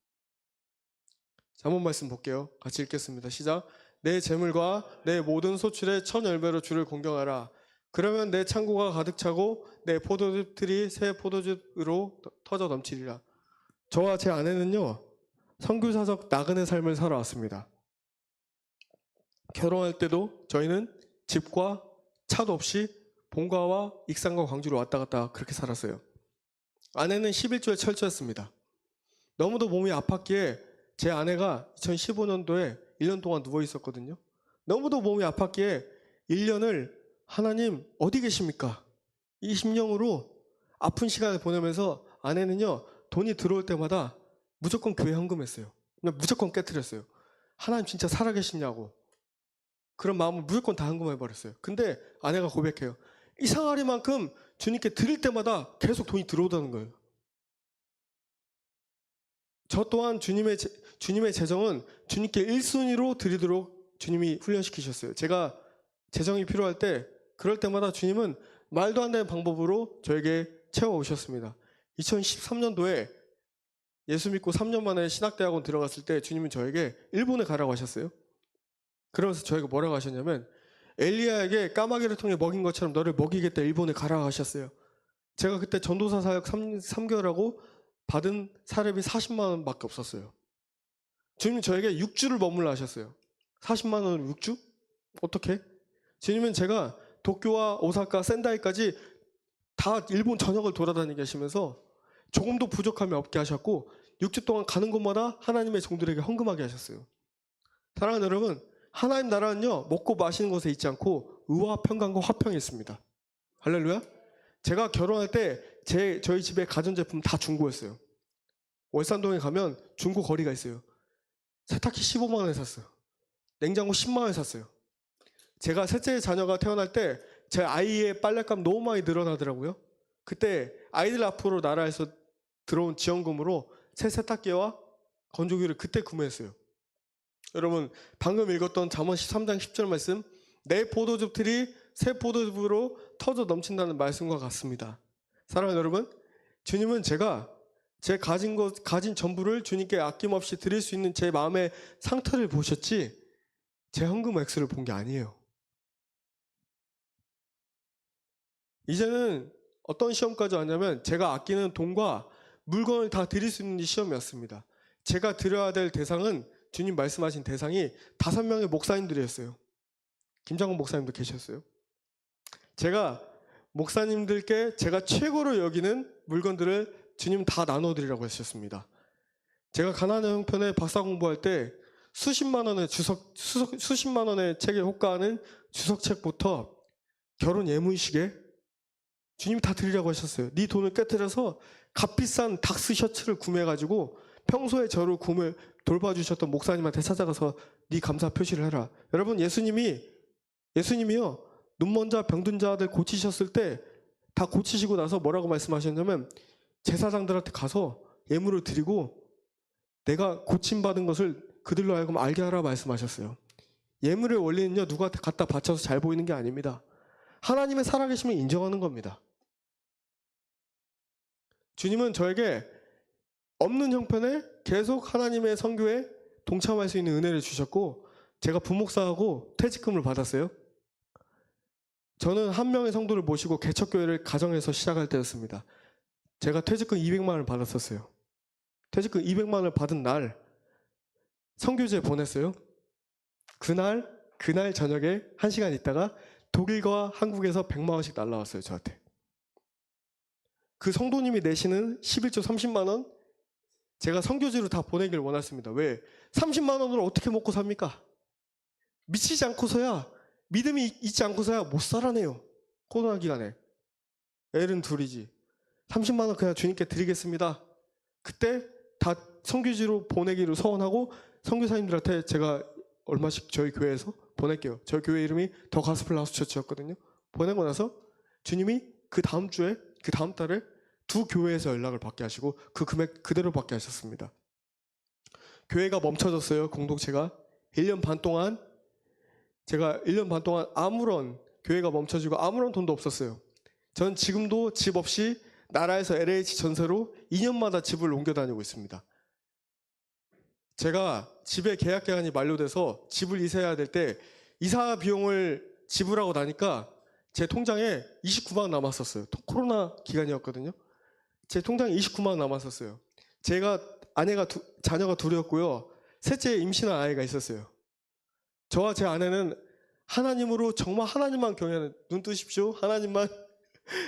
A: 자, 한번 말씀 볼게요. 같이 읽겠습니다. 시작. 내 재물과 내 모든 소출의 첫 열매로 주를 공경하라. 그러면 내 창고가 가득 차고 내 포도즙들이 새 포도즙으로 터져 넘치리라. 저와 제 아내는요, 선교사적 나그네 삶을 살아왔습니다. 결혼할 때도 저희는 집과 차도 없이 본가와 익산과 광주로 왔다 갔다 그렇게 살았어요. 아내는 11조에 철저했습니다. 너무도 몸이 아팠기에 제 아내가 2015년도에 1년 동안 누워 있었거든요. 너무도 몸이 아팠기에 1년을 하나님 어디 계십니까? 이 심령으로 아픈 시간을 보내면서 아내는요, 돈이 들어올 때마다 무조건 교회 헌금했어요. 그냥 무조건 깨트렸어요. 하나님 진짜 살아계시냐고. 그런 마음을 무조건 다 헌금해버렸어요. 근데 아내가 고백해요. 이상하리만큼 주님께 드릴 때마다 계속 돈이 들어오다는 거예요. 저 또한 주님의 재정은 주님께 1순위로 드리도록 주님이 훈련시키셨어요. 제가 재정이 필요할 때, 그럴 때마다 주님은 말도 안 되는 방법으로 저에게 채워오셨습니다. 2013년도에 예수 믿고 3년 만에 신학대학원 들어갔을 때 주님은 저에게 일본에 가라고 하셨어요. 그러면서 저에게 뭐라고 하셨냐면 엘리야에게 까마귀를 통해 먹인 것처럼 너를 먹이겠다, 일본에 가라고 하셨어요. 제가 그때 전도사 사역 3개월하고 받은 사례비 40만 원밖에 없었어요. 주님은 저에게 6주를 머물러 하셨어요. 40만 원으로 6주? 어떻게? 주님은 제가 도쿄와 오사카, 센다이까지 다 일본 전역을 돌아다니게 하시면서 조금도 부족함이 없게 하셨고 6주 동안 가는 곳마다 하나님의 종들에게 헌금하게 하셨어요. 사랑하는 여러분, 하나님 나라는요, 먹고 마시는 것에 있지 않고 의와 평강과 화평에 있습니다. 할렐루야. 제가 결혼할 때 저희 집에 가전제품 다 중고였어요. 월산동에 가면 중고 거리가 있어요. 세탁기 15만 원에 샀어요. 냉장고 10만 원에 샀어요. 제가 셋째 자녀가 태어날 때 제 아이의 빨랫값 너무 많이 늘어나더라고요. 그때 아이들 앞으로 나라에서 들어온 지원금으로 새 세탁기와 건조기를 그때 구매했어요. 여러분, 방금 읽었던 잠언 13장 10절 말씀, 내 포도즙 틀이 새 포도즙으로 터져 넘친다는 말씀과 같습니다. 사랑하는 여러분, 주님은 제가 제 가진 전부를 주님께 아낌없이 드릴 수 있는 제 마음의 상태를 보셨지 제 헌금 액수를 본 게 아니에요. 이제는 어떤 시험까지 왔냐면 제가 아끼는 돈과 물건을 다 드릴 수 있는 시험이었습니다. 제가 드려야 될 대상은 주님 말씀하신 대상이 5명의 목사님들이었어요. 김장훈 목사님도 계셨어요. 제가 목사님들께 제가 최고로 여기는 물건들을 주님 다 나눠드리라고 하셨습니다. 제가 가나안 형편에 박사 공부할 때 수십만 원의 책에 호가하는 주석책부터 결혼 예문시계 주님이 다 드리라고 하셨어요. 네 돈을 깨트려서 값비싼 닥스 셔츠를 구매해가지고 평소에 저를 돌봐주셨던 목사님한테 찾아가서 네 감사 표시를 해라. 여러분, 예수님이요, 눈먼 자 병든 자들 고치셨을 때 다 고치시고 나서 뭐라고 말씀하셨냐면 제사장들한테 가서 예물을 드리고 내가 고침받은 것을 그들로 하여금 알게 하라 말씀하셨어요. 예물의 원리는요, 누구한테 갖다 바쳐서 잘 보이는 게 아닙니다. 하나님의 살아계심을 인정하는 겁니다. 주님은 저에게 없는 형편에 계속 하나님의 선교에 동참할 수 있는 은혜를 주셨고 제가 부목사하고 퇴직금을 받았어요. 저는 한 명의 성도를 모시고 개척교회를 가정에서 시작할 때였습니다. 제가 퇴직금 200만 원을 받았었어요. 퇴직금 200만 원을 받은 날 선교지에 보냈어요. 그날 저녁에 1시간 있다가 독일과 한국에서 100만 원씩 날라왔어요, 저한테. 그 성도님이 내시는 11조 30만 원 제가 선교지로 다 보내길 원했습니다. 왜? 30만 원으로 어떻게 먹고 삽니까? 미치지 않고서야, 믿음이 있지 않고서야 못 살아내요. 코로나 기간에. 애는 둘이지. 30만 원 그냥 주님께 드리겠습니다. 그때 다 선교지로 보내기로 서원하고 선교사님들한테 제가 얼마씩 저희 교회에서 보낼게요. 저희 교회 이름이 더 가스펠 하우스 처치였거든요. 보내고 나서 주님이 그 다음 달에 2 교회에서 연락을 받게 하시고 그 금액 그대로 받게 하셨습니다. 교회가 멈춰졌어요. 공동체가 1년 반 동안 아무런 교회가 멈춰지고 아무런 돈도 없었어요. 전 지금도 집 없이 나라에서 LH 전세로 2년마다 집을 옮겨 다니고 있습니다. 제가 집의 계약 기간이 만료돼서 집을 이사해야 될 때 이사 비용을 지불하고 나니까 제 통장에 29만 원 남았었어요. 코로나 기간이었거든요. 제 통장에 29만 원 남았었어요. 제가 자녀가 둘이었고요. 셋째 임신한 아이가 있었어요. 저와 제 아내는 하나님으로 정말 하나님만 경외하는, 눈 뜨십시오. 하나님만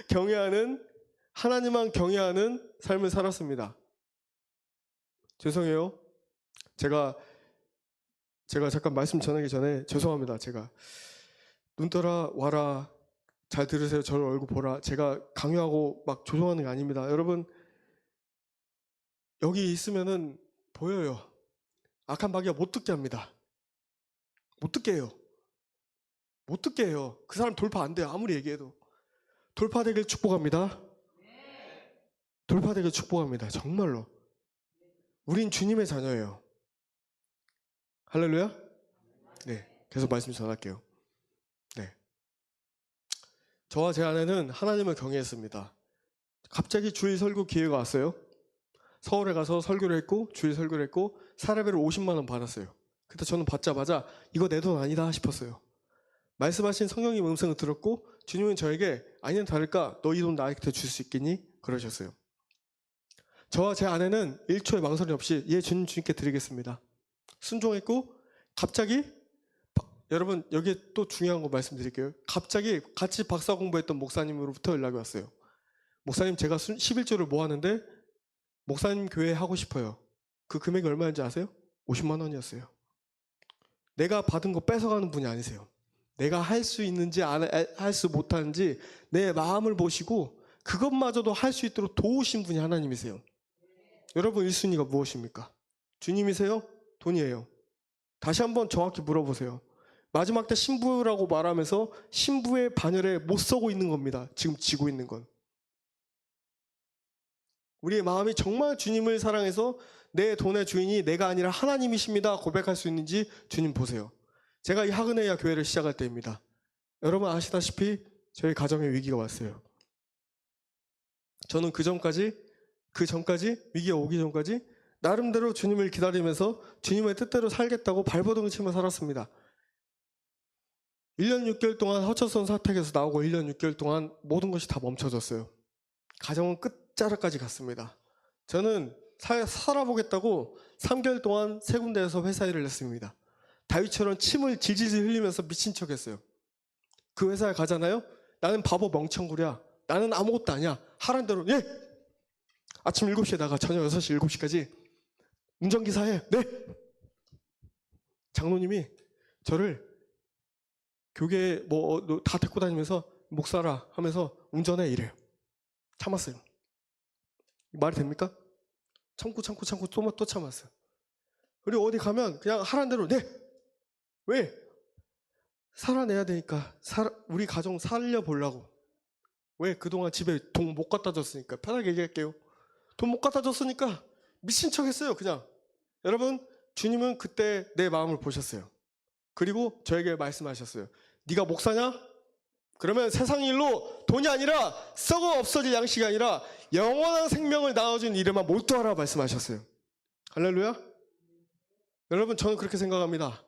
A: 경외하는 삶을 살았습니다. 죄송해요. 제가 잠깐 말씀 전하기 전에 죄송합니다. 제가 눈 떠라 와라 잘 들으세요. 저를 얼굴 보라. 제가 강요하고 막 조종하는 게 아닙니다. 여러분, 여기 있으면은 보여요. 악한 마귀가 못 듣게 합니다. 못 듣게 해요. 그 사람 돌파 안 돼요. 아무리 얘기해도. 돌파되길 축복합니다. 돌파되길 축복합니다. 정말로. 우린 주님의 자녀예요. 할렐루야? 네, 계속 말씀 전할게요. 네. 저와 제 아내는 하나님을 경외했습니다. 갑자기 주일 설교 기회가 왔어요. 서울에 가서 설교를 했고 주일 설교를 했고 사례비를 50만 원 받았어요. 그때 저는 받자마자 이거 내 돈 아니다 싶었어요. 말씀하신 성령님 음성을 들었고 주님은 저에게 아니면 다를까 너 이 돈 나한테 줄 수 있겠니? 그러셨어요. 저와 제 아내는 1초의 망설임 없이 예 주님께 드리겠습니다. 순종했고 갑자기 여러분 여기에 또 중요한 거 말씀드릴게요. 갑자기 같이 박사 공부했던 목사님으로부터 연락이 왔어요. 목사님 제가 11조를 모았는데 목사님 교회 하고 싶어요. 그 금액이 얼마인지 아세요? 50만 원이었어요. 내가 받은 거 뺏어가는 분이 아니세요. 내가 할 수 있는지 할 수 못하는지 내 마음을 보시고 그것마저도 할 수 있도록 도우신 분이 하나님이세요. 여러분 1순위가 무엇입니까? 주님이세요? 돈이에요? 다시 한번 정확히 물어보세요. 마지막 때 신부라고 말하면서 신부의 반열에 못 서고 있는 겁니다. 지금 지고 있는 건. 우리의 마음이 정말 주님을 사랑해서 내 돈의 주인이 내가 아니라 하나님이십니다 고백할 수 있는지 주님 보세요. 제가 이 하그네야 교회를 시작할 때입니다. 여러분 아시다시피 저희 가정에 위기가 왔어요. 저는 그 전까지 위기가 오기 전까지 나름대로 주님을 기다리면서 주님의 뜻대로 살겠다고 발버둥을 치며 살았습니다. 1년 6개월 동안 허처선 사택에서 나오고 1년 6개월 동안 모든 것이 다 멈춰졌어요. 가정은 끝자락까지 갔습니다. 저는 살아보겠다고 3개월 동안 세 군데에서 회사 일을 했습니다. 다윗처럼 침을 질질 흘리면서 미친 척했어요. 그 회사에 가잖아요. 나는 바보 멍청구랴. 나는 아무것도 아니야. 하란 대로 예. 아침 7시에 나가 저녁 6시 7시까지 운전기사 해. 네. 장로님이 저를 교계에 다 데리고 다니면서 목사라 하면서 운전해 이래요. 참았어요. 말이 됩니까? 참고 또 참았어요. 그리고 어디 가면 그냥 하란 대로 네. 왜? 살아내야 되니까 우리 가정 살려보려고. 왜? 그동안 집에 돈 못 갖다 줬으니까. 편하게 얘기할게요. 돈 못 갖다 줬으니까 미친 척 했어요 그냥. 여러분 주님은 그때 내 마음을 보셨어요. 그리고 저에게 말씀하셨어요. 네가 목사냐? 그러면 세상 일로 돈이 아니라 썩어 없어질 양식이 아니라 영원한 생명을 나눠준 이름만 몰두하라 말씀하셨어요. 할렐루야. 여러분 저는 그렇게 생각합니다.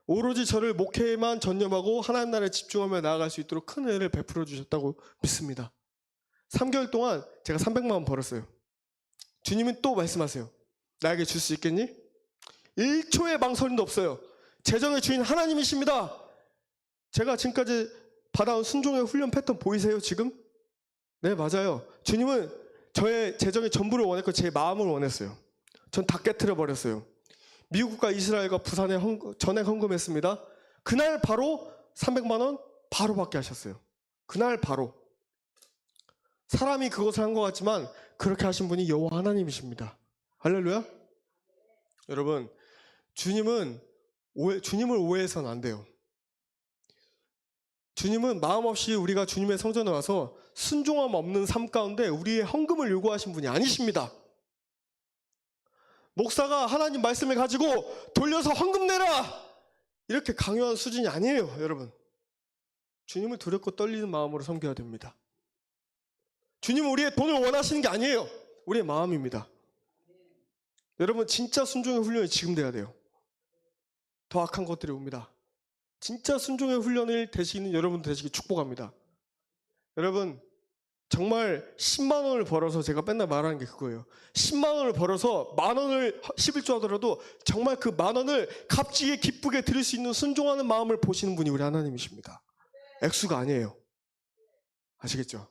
A: 오로지 저를 목회에만 전념하고 하나님 나라에 집중하며 나아갈 수 있도록 큰 은혜를 베풀어 주셨다고 믿습니다. 3개월 동안 제가 300만 원 벌었어요. 주님은 또 말씀하세요. 나에게 줄 수 있겠니? 1초의 망설임도 없어요. 재정의 주인 하나님이십니다. 제가 지금까지 받아온 순종의 훈련 패턴 보이세요 지금? 네 맞아요. 주님은 저의 재정의 전부를 원했고 제 마음을 원했어요. 전 다 깨트려 버렸어요. 미국과 이스라엘과 부산에 전액 헌금했습니다. 그날 바로 300만 원 바로 받게 하셨어요. 그날 바로. 사람이 그것을 한 것 같지만 그렇게 하신 분이 여호와 하나님이십니다. 할렐루야. 여러분 주님을 오해해서는 안 돼요. 주님은 마음 없이 우리가 주님의 성전에 와서 순종함 없는 삶 가운데 우리의 헌금을 요구하신 분이 아니십니다. 목사가 하나님 말씀을 가지고 돌려서 헌금 내라 이렇게 강요한 수준이 아니에요. 여러분 주님을 두렵고 떨리는 마음으로 섬겨야 됩니다. 주님은 우리의 돈을 원하시는 게 아니에요. 우리의 마음입니다. 여러분 진짜 순종의 훈련이 지금 돼야 돼요. 더 악한 것들이 옵니다. 진짜 순종의 훈련을 되시는 여러분 되시기 축복합니다. 여러분 정말 10만 원을 벌어서 제가 맨날 말하는 게 그거예요. 10만 원을 벌어서 만 원을 11조 하더라도 정말 그 만 원을 값지게 기쁘게 드릴 수 있는 순종하는 마음을 보시는 분이 우리 하나님이십니다. 액수가 아니에요. 아시겠죠?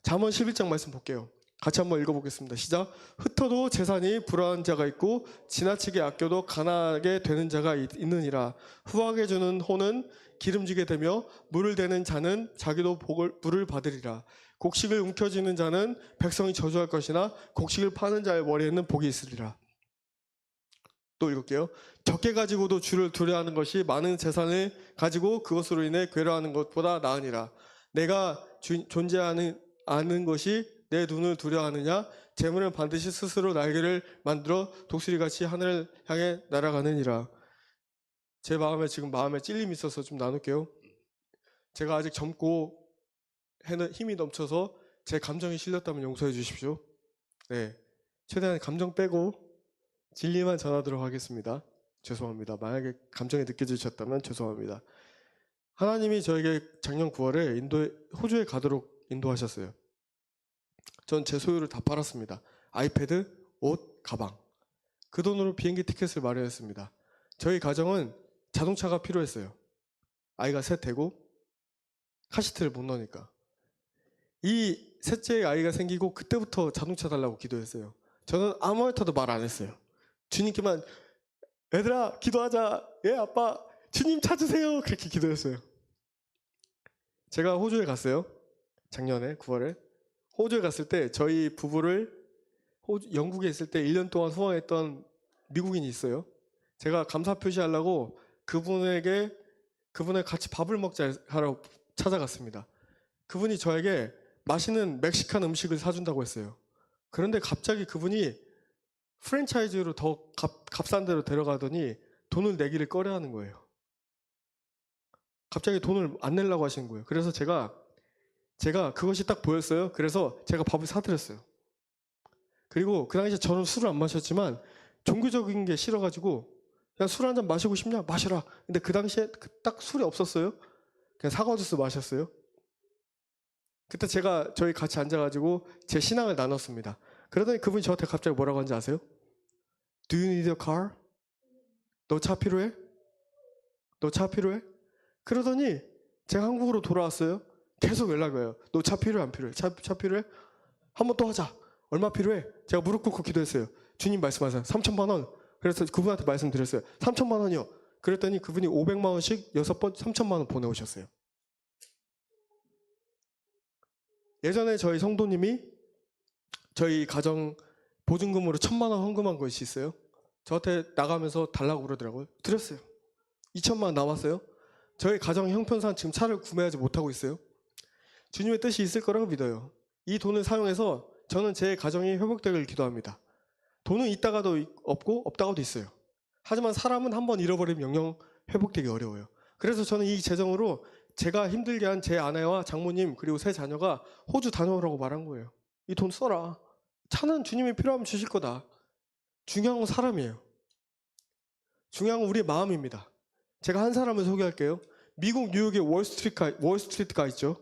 A: 잠언 11장 말씀 볼게요. 같이 한번 읽어보겠습니다. 시작. 흩어도 재산이 불화한 자가 있고 지나치게 아껴도 가난하게 되는 자가 있느니라. 후하게 주는 호는 기름지게 되며 물을 대는 자는 자기도 물을 받으리라. 곡식을 움켜쥐는 자는 백성이 저주할 것이나 곡식을 파는 자의 머리에는 복이 있으리라. 또 읽을게요. 적게 가지고도 주를 두려워하는 것이 많은 재산을 가지고 그것으로 인해 괴로워하는 것보다 나으니라. 내가 존재하는 아는 것이 내 눈을 두려워하느냐? 재물은 반드시 스스로 날개를 만들어 독수리같이 하늘을 향해 날아가느니라. 제 마음에 지금 마음에 찔림이 있어서 좀 나눌게요. 제가 아직 젊고 힘이 넘쳐서 제 감정이 실렸다면 용서해 주십시오. 네, 최대한 감정 빼고 진리만 전하도록 하겠습니다. 죄송합니다. 만약에 감정이 느껴지셨다면 죄송합니다. 하나님이 저에게 작년 9월에 호주에 가도록 인도하셨어요. 전 제 소유를 다 팔았습니다. 아이패드, 옷, 가방. 그 돈으로 비행기 티켓을 마련했습니다. 저희 가정은 자동차가 필요했어요. 아이가 셋 되고 카시트를 못 넣으니까. 이 셋째 아이가 생기고 그때부터 자동차 달라고 기도했어요. 저는 아무한테도 말 안 했어요. 주님께만 얘들아 기도하자. 예 아빠 주님 찾으세요. 그렇게 기도했어요. 제가 호주에 갔어요. 작년에 9월에. 호주에 갔을 때 저희 부부를 영국에 있을 때 1년 동안 후원했던 미국인이 있어요. 제가 감사 표시하려고 그분을 같이 밥을 먹자 하러 찾아갔습니다. 그분이 저에게 맛있는 멕시칸 음식을 사준다고 했어요. 그런데 갑자기 그분이 프랜차이즈로 더 값싼 데로 데려가더니 돈을 내기를 꺼려하는 거예요. 갑자기 돈을 안 내려고 하시는 거예요. 그래서 제가 그것이 딱 보였어요. 그래서 제가 밥을 사드렸어요. 그리고 그 당시에 저는 술을 안 마셨지만 종교적인 게 싫어가지고 그냥 술 한잔 마시고 싶냐? 마셔라. 근데 그 당시에 딱 술이 없었어요. 그냥 사과 주스 마셨어요. 그때 저희 같이 앉아가지고 제 신앙을 나눴습니다. 그러더니 그분이 저한테 갑자기 뭐라고 하는지 아세요? Do you need a car? 너 차 필요해? 너 차 필요해? 그러더니 제가 한국으로 돌아왔어요. 계속 연락이 와요. 너 차 필요해 안 필요해? 차 필요해? 한 번 또 하자. 얼마 필요해? 제가 무릎 꿇고 기도했어요. 주님 말씀하세요. 3천만 원. 그래서 그분한테 말씀드렸어요. 3천만 원이요. 그랬더니 그분이 500만 원씩 6번 3천만 원 보내오셨어요. 예전에 저희 성도님이 저희 가정 보증금으로 1,000만 원 헌금한 것이 있어요. 저한테 나가면서 달라고 그러더라고요. 드렸어요. 2천만 원 남았어요. 저희 가정 형편상 지금 차를 구매하지 못하고 있어요. 주님의 뜻이 있을 거라고 믿어요. 이 돈을 사용해서 저는 제 가정이 회복되길 기도합니다. 돈은 있다가도 없고 없다가도 있어요. 하지만 사람은 한번 잃어버리면 영영 회복되기 어려워요. 그래서 저는 이 재정으로 제가 힘들게 한 제 아내와 장모님 그리고 세 자녀가 호주 다녀오라고 말한 거예요. 이 돈 써라. 차는 주님이 필요하면 주실 거다. 중요한 건 사람이에요. 중요한 건 우리의 마음입니다. 제가 한 사람을 소개할게요. 미국 뉴욕에 월스트리트가 있죠.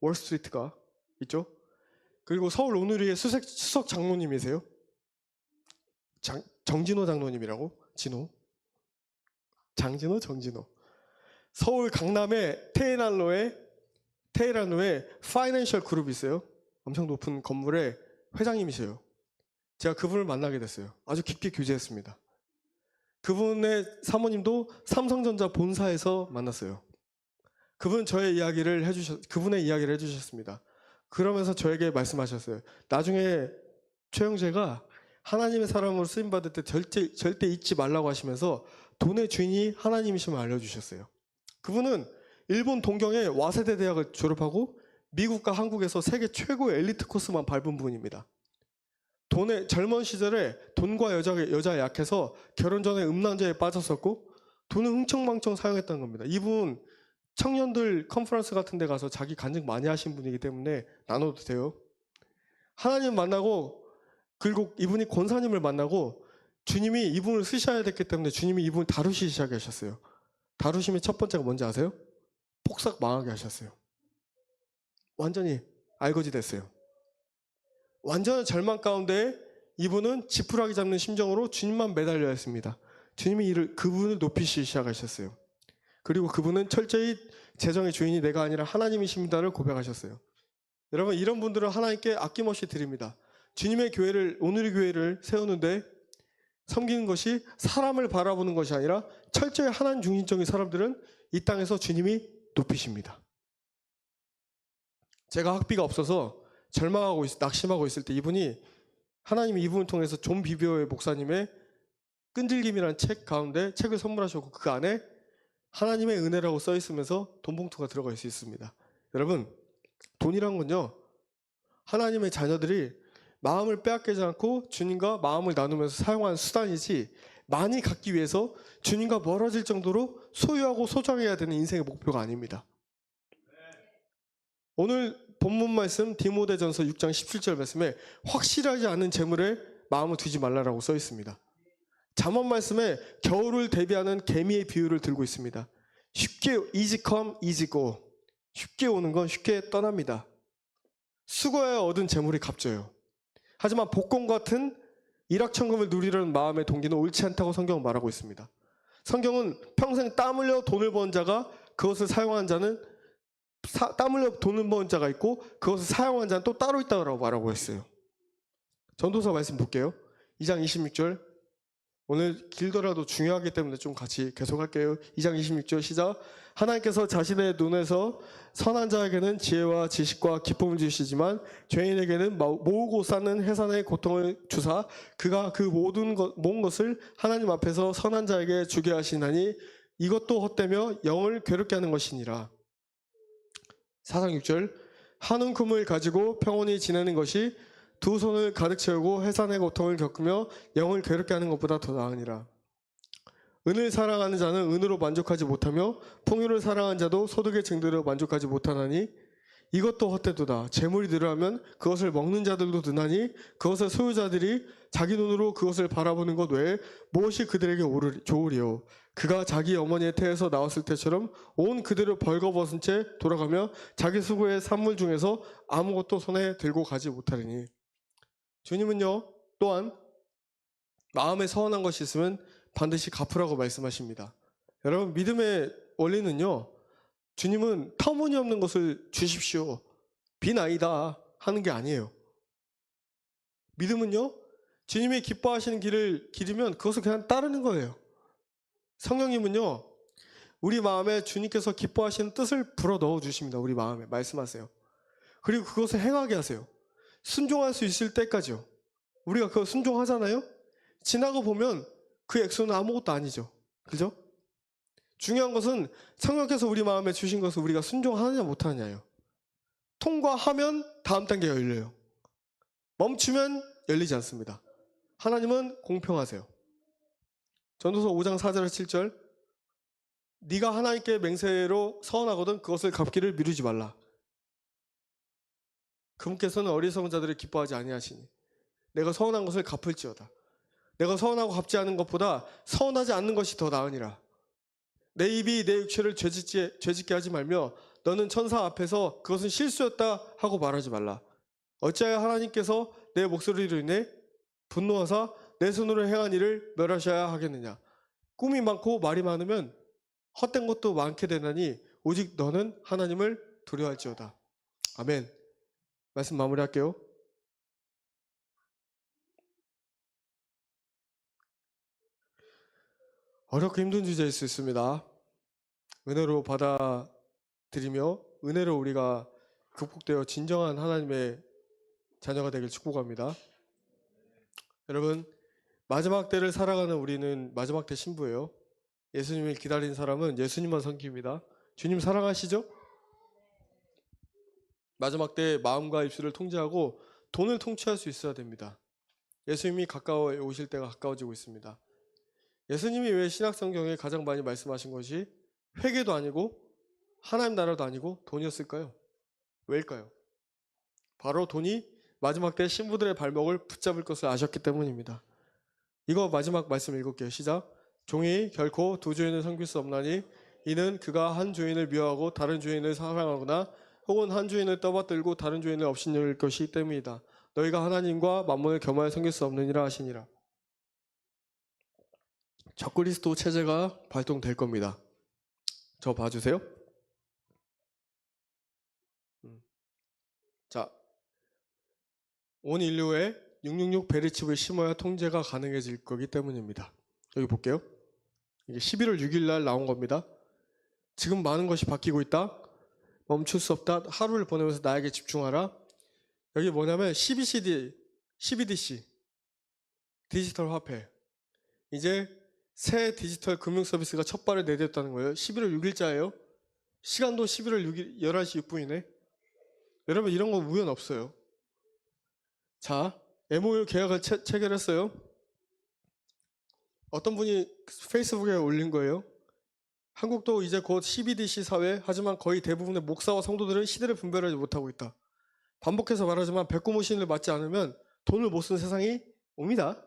A: 월스트리트가 있죠. 그리고 서울 오누리의 수석 장로님이세요. 정진호 장로님이라고. 정진호. 서울 강남의 테헤란로에 파이낸셜 그룹이 있어요. 엄청 높은 건물의 회장님이세요. 제가 그분을 만나게 됐어요. 아주 깊게 교제했습니다. 그분의 사모님도 삼성전자 본사에서 만났어요. 그분의 이야기를 해주셨습니다. 그러면서 저에게 말씀하셨어요. 나중에 최영재가 하나님의 사람으로 쓰임받을 때 절대 잊지 말라고 하시면서 돈의 주인이 하나님이심을 알려주셨어요. 그분은 일본 동경의 와세대 대학을 졸업하고 미국과 한국에서 세계 최고의 엘리트 코스만 밟은 분입니다. 젊은 시절에 돈과 여자에 약해서 결혼 전에 음란죄에 빠졌었고 돈을 흥청망청 사용했다는 겁니다. 이분 청년들 컨퍼런스 같은 데 가서 자기 간증 많이 하신 분이기 때문에 나눠도 돼요. 하나님 만나고 그리고 이분이 권사님을 만나고 주님이 이분을 쓰셔야 됐기 때문에 주님이 이분을 다루시기 시작하셨어요. 다루심의 첫 번째가 뭔지 아세요? 폭삭 망하게 하셨어요. 완전히 알거지 됐어요. 완전한 절망 가운데 이분은 지푸라기 잡는 심정으로 주님만 매달려 했습니다. 주님이 그분을 높이시기 시작하셨어요. 그리고 그분은 철저히 재정의 주인이 내가 아니라 하나님이십니다를 고백하셨어요. 여러분 이런 분들은 하나님께 아낌없이 드립니다. 주님의 교회를 오늘의 교회를 세우는데 섬기는 것이 사람을 바라보는 것이 아니라 철저히 하나님 중심적인 사람들은 이 땅에서 주님이 높이십니다. 제가 학비가 없어서 절망하고 낙심하고 있을 때 하나님이 이분을 통해서 존 비비어의 목사님의 끈질김이라는 책 가운데 책을 선물하셨고 그 안에 하나님의 은혜라고 써 있으면서 돈 봉투가 들어가 있습니다. 여러분 돈이란 건요 하나님의 자녀들이 마음을 빼앗기지 않고 주님과 마음을 나누면서 사용하는 수단이지 많이 갖기 위해서 주님과 멀어질 정도로 소유하고 소장해야 되는 인생의 목표가 아닙니다. 오늘 본문 말씀 디모데전서 6장 17절 말씀에 확실하지 않은 재물에 마음을 두지 말라라고 써 있습니다. 잠언 말씀에 겨울을 대비하는 개미의 비유를 들고 있습니다. 쉽게 easy come, easy go. 쉽게 오는 건 쉽게 떠납니다. 수고하여 얻은 재물이 값져요. 하지만 복권 같은 일확천금을 누리려는 마음의 동기는 옳지 않다고 성경은 말하고 있습니다. 성경은 평생 땀 흘려 돈을 번 자가 그것을 사용한 자는 땀 흘려 돈을 번 자가 있고 그것을 사용한 자는 또 따로 있다고 말하고 했어요. 전도서 말씀 볼게요. 2장 26절. 오늘 길더라도 중요하기 때문에 좀 같이 계속할게요. 2장 26절 시작. 하나님께서 자신의 눈에서 선한 자에게는 지혜와 지식과 기쁨을 주시지만 죄인에게는 모으고 쌓는 해산의 고통을 주사 그가 그 모든 것을 하나님 앞에서 선한 자에게 주게 하시나니 이것도 헛되며 영을 괴롭게 하는 것이니라. 4장 6절. 한 움큼을 가지고 평온히 지내는 것이 두 손을 가득 채우고 해산의 고통을 겪으며 영을 괴롭게 하는 것보다 더 나으니라. 은을 사랑하는 자는 은으로 만족하지 못하며 풍요를 사랑하는 자도 소득의 증대로 만족하지 못하나니 이것도 헛되도다. 재물이 늘어나면 그것을 먹는 자들도 느나니 그것의 소유자들이 자기 눈으로 그것을 바라보는 것 외에 무엇이 그들에게 좋으리요. 그가 자기 어머니의 태에서 나왔을 때처럼 온 그대로 벌거벗은 채 돌아가며 자기 수고의 산물 중에서 아무것도 손에 들고 가지 못하리니. 주님은요 또한 마음에 서운한 것이 있으면 반드시 갚으라고 말씀하십니다. 여러분 믿음의 원리는요 주님은 터무니없는 것을 주십시오 빈 아니다 하는 게 아니에요. 믿음은요 주님이 기뻐하시는 길을 길이면 그것을 그냥 따르는 거예요. 성령님은요 우리 마음에 주님께서 기뻐하시는 뜻을 불어 넣어 주십니다. 우리 마음에 말씀하세요. 그리고 그것을 행하게 하세요. 순종할 수 있을 때까지요. 우리가 그거 순종하잖아요. 지나고 보면 그 액수는 아무것도 아니죠. 그죠? 중요한 것은 성령께서 우리 마음에 주신 것을 우리가 순종하느냐 못하느냐예요. 통과하면 다음 단계가 열려요. 멈추면 열리지 않습니다. 하나님은 공평하세요. 전도서 5장 4절 7절. 네가 하나님께 맹세로 서원하거든 그것을 갚기를 미루지 말라. 그분께서는 어리석은 자들을 기뻐하지 아니하시니 내가 서원한 것을 갚을지어다. 내가 서원하고 갚지 않은 것보다 서원하지 않는 것이 더 나으니라. 내 입이 내 육체를 죄짓게 하지 말며 너는 천사 앞에서 그것은 실수였다 하고 말하지 말라. 어찌하여 하나님께서 내 목소리로 인해 분노하사 내 손으로 행한 일을 멸하셔야 하겠느냐. 꿈이 많고 말이 많으면 헛된 것도 많게 되나니 오직 너는 하나님을 두려워할지어다. 아멘. 말씀 마무리할게요. 어렵고 힘든 주제일 수 있습니다. 은혜로 받아들이며 은혜로 우리가 극복되어 진정한 하나님의 자녀가 되길 축복합니다. 여러분 마지막 때를 살아가는 우리는 마지막 때 신부예요. 예수님을 기다린 사람은 예수님만 섬깁니다. 주님 사랑하시죠? 마지막 때 마음과 입술을 통제하고 돈을 통치할 수 있어야 됩니다. 예수님이 가까워 오실 때가 가까워지고 있습니다. 예수님이 왜 신약성경에 가장 많이 말씀하신 것이 회개도 아니고 하나님 나라도 아니고 돈이었을까요? 왜일까요? 바로 돈이 마지막 때 신부들의 발목을 붙잡을 것을 아셨기 때문입니다. 이거 마지막 말씀 읽을게요. 시작. 종이 결코 두 주인을 섬길 수 없나니 이는 그가 한 주인을 미워하고 다른 주인을 사랑하거나 혹은 한 주인을 떠받들고 다른 주인을 업신여길 것이기 때문이다. 너희가 하나님과 만몬을 겸하여 섬길 수 없느니라 하시니라. 적그리스도 체제가 발동될 겁니다. 저 봐주세요. 자, 온 인류에 666 베리칩을 심어야 통제가 가능해질 거기 때문입니다. 여기 볼게요. 이게 11월 6일 날 나온 겁니다. 지금 많은 것이 바뀌고 있다. 멈출 수 없다. 하루를 보내면서 나에게 집중하라. 여기 뭐냐면 CBDC 디지털 화폐. 이제 새 디지털 금융 서비스가 첫 발을 내딛었다는 거예요. 11월 6일자예요. 시간도 11월 6일 11시 6분이네. 여러분 이런 거 우연 없어요. 자, MOU 계약을 체결했어요. 어떤 분이 페이스북에 올린 거예요. 한국도 이제 곧 CBDC 사회, 하지만 거의 대부분의 목사와 성도들은 시대를 분별하지 못하고 있다. 반복해서 말하지만 백고무신을 맞지 않으면 돈을 못 쓰는 세상이 옵니다.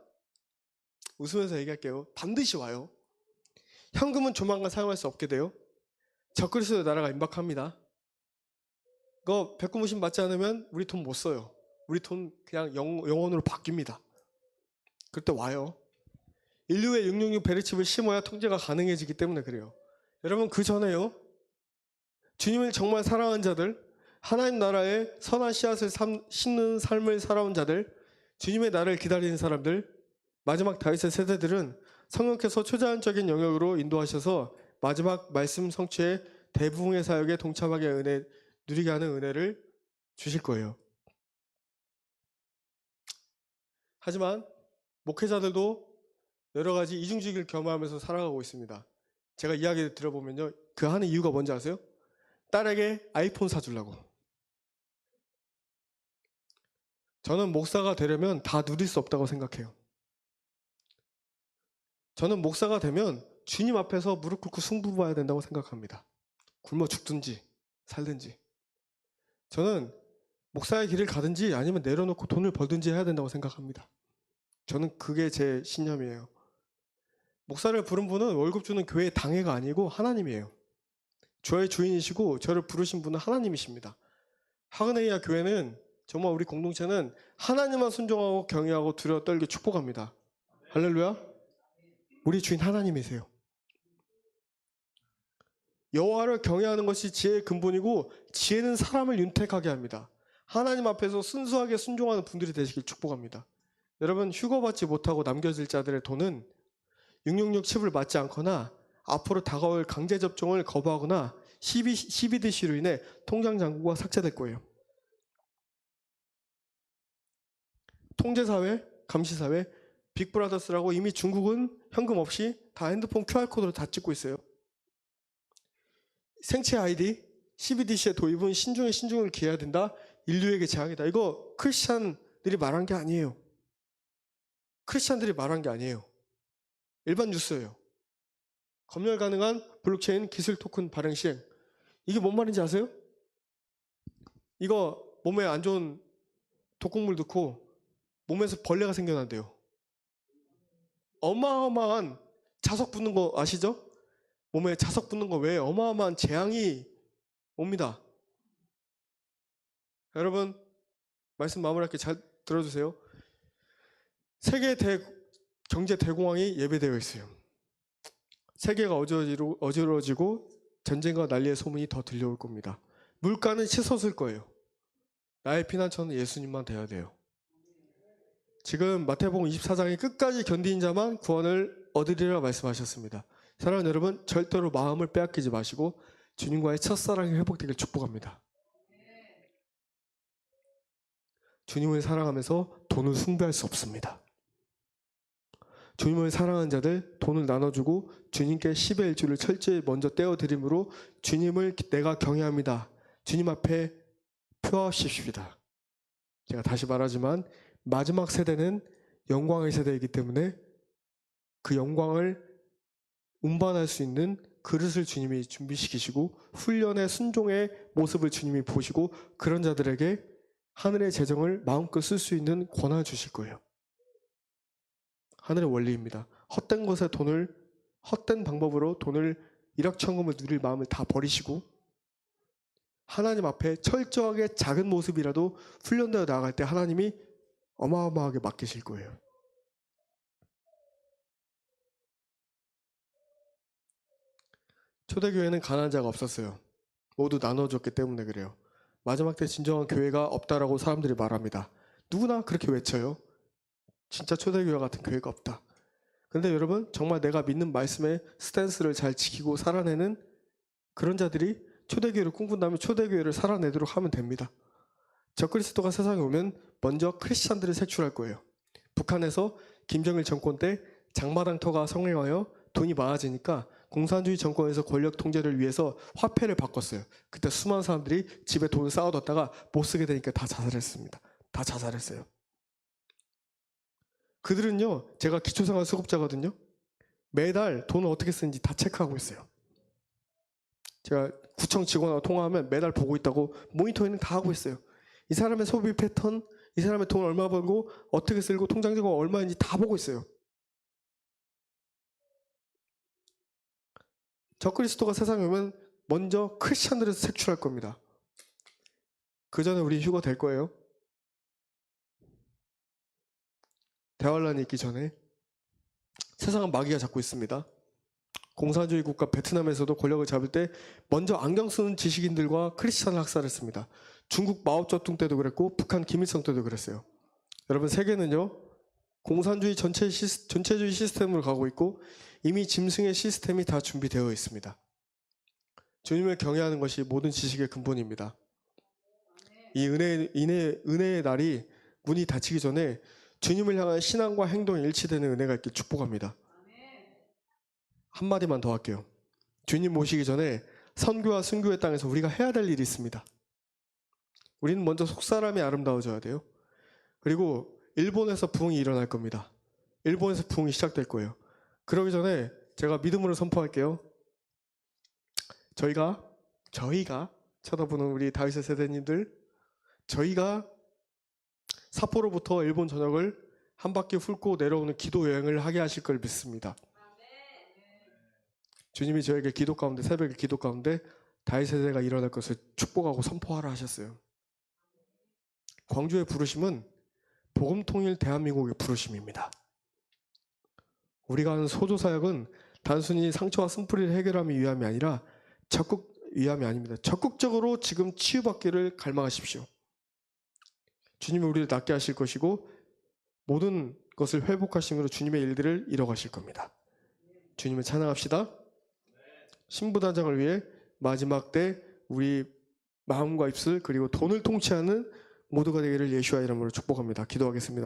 A: 웃으면서 얘기할게요. 반드시 와요. 현금은 조만간 사용할 수 없게 돼요. 적그리스도의 나라가 임박합니다. 그거 백고무신 맞지 않으면 우리 돈 못 써요. 우리 돈 그냥 영원으로 바뀝니다. 그때 와요. 인류의 666 베리칩을 심어야 통제가 가능해지기 때문에 그래요. 여러분 그 전에요. 주님을 정말 사랑하는 자들, 하나님 나라의 선한 씨앗을 심는 삶을 살아온 자들, 주님의 나라를 기다리는 사람들, 마지막 다윗의 세대들은 성령께서 초자연적인 영역으로 인도하셔서 마지막 말씀 성취의 대부흥의 사역에 동참하게 누리게 하는 은혜를 주실 거예요. 하지만 목회자들도 여러 가지 이중직을 겸하면서 살아가고 있습니다. 제가 이야기를 들어보면요. 그 하는 이유가 뭔지 아세요? 딸에게 아이폰 사주려고. 저는 목사가 되려면 다 누릴 수 없다고 생각해요. 저는 목사가 되면 주님 앞에서 무릎 꿇고 승부봐야 된다고 생각합니다. 굶어 죽든지 살든지. 저는 목사의 길을 가든지 아니면 내려놓고 돈을 벌든지 해야 된다고 생각합니다. 저는 그게 제 신념이에요. 목사를 부른 분은 월급 주는 교회의 당회가 아니고 하나님이에요. 저의 주인이시고 저를 부르신 분은 하나님이십니다. 하그네이아 교회는 정말 우리 공동체는 하나님만 순종하고 경외하고 두려워 떨게 축복합니다. 할렐루야. 우리 주인 하나님이세요. 여호와를 경외하는 것이 지혜의 근본이고 지혜는 사람을 윤택하게 합니다. 하나님 앞에서 순수하게 순종하는 분들이 되시길 축복합니다. 여러분 휴거받지 못하고 남겨질 자들의 돈은 666 칩을 맞지 않거나 앞으로 다가올 강제 접종을 거부하거나 CBDC로 인해 통장 잔고가 삭제될 거예요. 통제사회, 감시사회, 빅브라더스라고 이미 중국은 현금 없이 다 핸드폰 QR코드로 다 찍고 있어요. 생체 아이디, CBDC의 도입은 신중에 신중을 기해야 된다. 인류에게 재앙이다. 이거 크리스찬들이 말한 게 아니에요. 크리스찬들이 말한 게 아니에요. 일반 뉴스예요. 검열 가능한 블록체인 기술 토큰 발행 시행. 이게 뭔 말인지 아세요? 이거 몸에 안 좋은 독극물 넣고 몸에서 벌레가 생겨난대요. 어마어마한 자석 붙는 거 아시죠? 몸에 자석 붙는 거 외에 어마어마한 재앙이 옵니다. 여러분 말씀 마무리할게 잘 들어주세요. 세계 경제 대공황이 예배되어 있어요. 세계가 어지러지고 전쟁과 난리의 소문이 더 들려올 겁니다. 물가는 치솟을 거예요. 나의 피난처는 예수님만 돼야 돼요. 지금 마태복음 24장이 끝까지 견딘 자만 구원을 얻으리라 말씀하셨습니다. 사랑하는 여러분 절대로 마음을 빼앗기지 마시고 주님과의 첫사랑이 회복되길 축복합니다. 주님을 사랑하면서 돈을 숭배할 수 없습니다. 주님을 사랑하는 자들 돈을 나눠주고 주님께 10의 1주를 철저히 먼저 떼어드림으로 주님을 내가 경외합니다. 주님 앞에 표하십시다. 제가 다시 말하지만 마지막 세대는 영광의 세대이기 때문에 그 영광을 운반할 수 있는 그릇을 주님이 준비시키시고 훈련의 순종의 모습을 주님이 보시고 그런 자들에게 하늘의 재정을 마음껏 쓸 수 있는 권한을 주실 거예요. 하늘의 원리입니다. 헛된 것에 헛된 방법으로 돈을 일확천금을 누릴 마음을 다 버리시고 하나님 앞에 철저하게 작은 모습이라도 훈련되어 나아갈 때 하나님이 어마어마하게 맡기실 거예요. 초대교회는 가난한 자가 없었어요. 모두 나눠줬기 때문에 그래요. 마지막 때 진정한 교회가 없다라고 사람들이 말합니다. 누구나 그렇게 외쳐요. 진짜 초대교회 같은 교회가 없다. 그런데 여러분 정말 내가 믿는 말씀의 스탠스를 잘 지키고 살아내는 그런 자들이 초대교회를 꿈꾼다면 초대교회를 살아내도록 하면 됩니다. 적그리스도가 세상에 오면 먼저 크리스찬들을 색출할 거예요. 북한에서 김정일 정권 때 장마당터가 성행하여 돈이 많아지니까 공산주의 정권에서 권력 통제를 위해서 화폐를 바꿨어요. 그때 수많은 사람들이 집에 돈을 쌓아뒀다가 못 쓰게 되니까 다 자살했습니다. 다 자살했어요. 그들은요, 제가 기초생활 수급자거든요. 매달 돈을 어떻게 쓰는지 다 체크하고 있어요. 제가 구청 직원하고 통화하면 매달 보고 있다고 모니터링 다 하고 있어요. 이 사람의 소비 패턴, 이 사람의 돈을 얼마 벌고 어떻게 쓰고 통장 잔고가 얼마인지 다 보고 있어요. 적그리스도가 세상에 오면 먼저 크리스찬들에서 색출할 겁니다. 그 전에 우리 휴거 될 거예요. 대환란이 있기 전에. 세상은 마귀가 잡고 있습니다. 공산주의 국가 베트남에서도 권력을 잡을 때 먼저 안경 쓰는 지식인들과 크리스찬을 학살했습니다. 중국 마오쩌둥 때도 그랬고 북한 김일성 때도 그랬어요. 여러분, 세계는요 공산주의 전체주의 시스템으로 가고 있고 이미 짐승의 시스템이 다 준비되어 있습니다. 주님을 경외하는 것이 모든 지식의 근본입니다. 이 은혜의 날이 문이 닫히기 전에 주님을 향한 신앙과 행동이 일치되는 은혜가 있길 축복합니다. 한마디만 더 할게요. 주님 모시기 전에 선교와 순교의 땅에서 우리가 해야 될 일이 있습니다. 우리는 먼저 속사람이 아름다워져야 돼요. 그리고 일본에서 부흥이 일어날 겁니다. 일본에서 부흥이 시작될 거예요. 그러기 전에 제가 믿음으로 선포할게요. 저희가 쳐다보는 우리 다윗의 세대님들, 저희가 삿포로부터 일본 전역을 한 바퀴 훑고 내려오는 기도 여행을 하게 하실 걸 믿습니다. 주님이 저에게 기도 가운데, 새벽에 기도 가운데 다윗 세대가 일어날 것을 축복하고 선포하라 하셨어요. 광주의 부르심은 복음 통일 대한민국의 부르심입니다. 우리가 하는 소조 사역은 단순히 상처와 쓴뿌리를 해결하기 위함이 아니라 위함이 아닙니다. 적극적으로 지금 치유받기를 갈망하십시오. 주님이 우리를 낫게 하실 것이고 모든 것을 회복하심으로 주님의 일들을 이뤄가실 겁니다. 주님을 찬양합시다. 신부단장을 위해 마지막 때 우리 마음과 입술 그리고 돈을 통치하는 모두가 되기를 예수와 이름으로 축복합니다. 기도하겠습니다.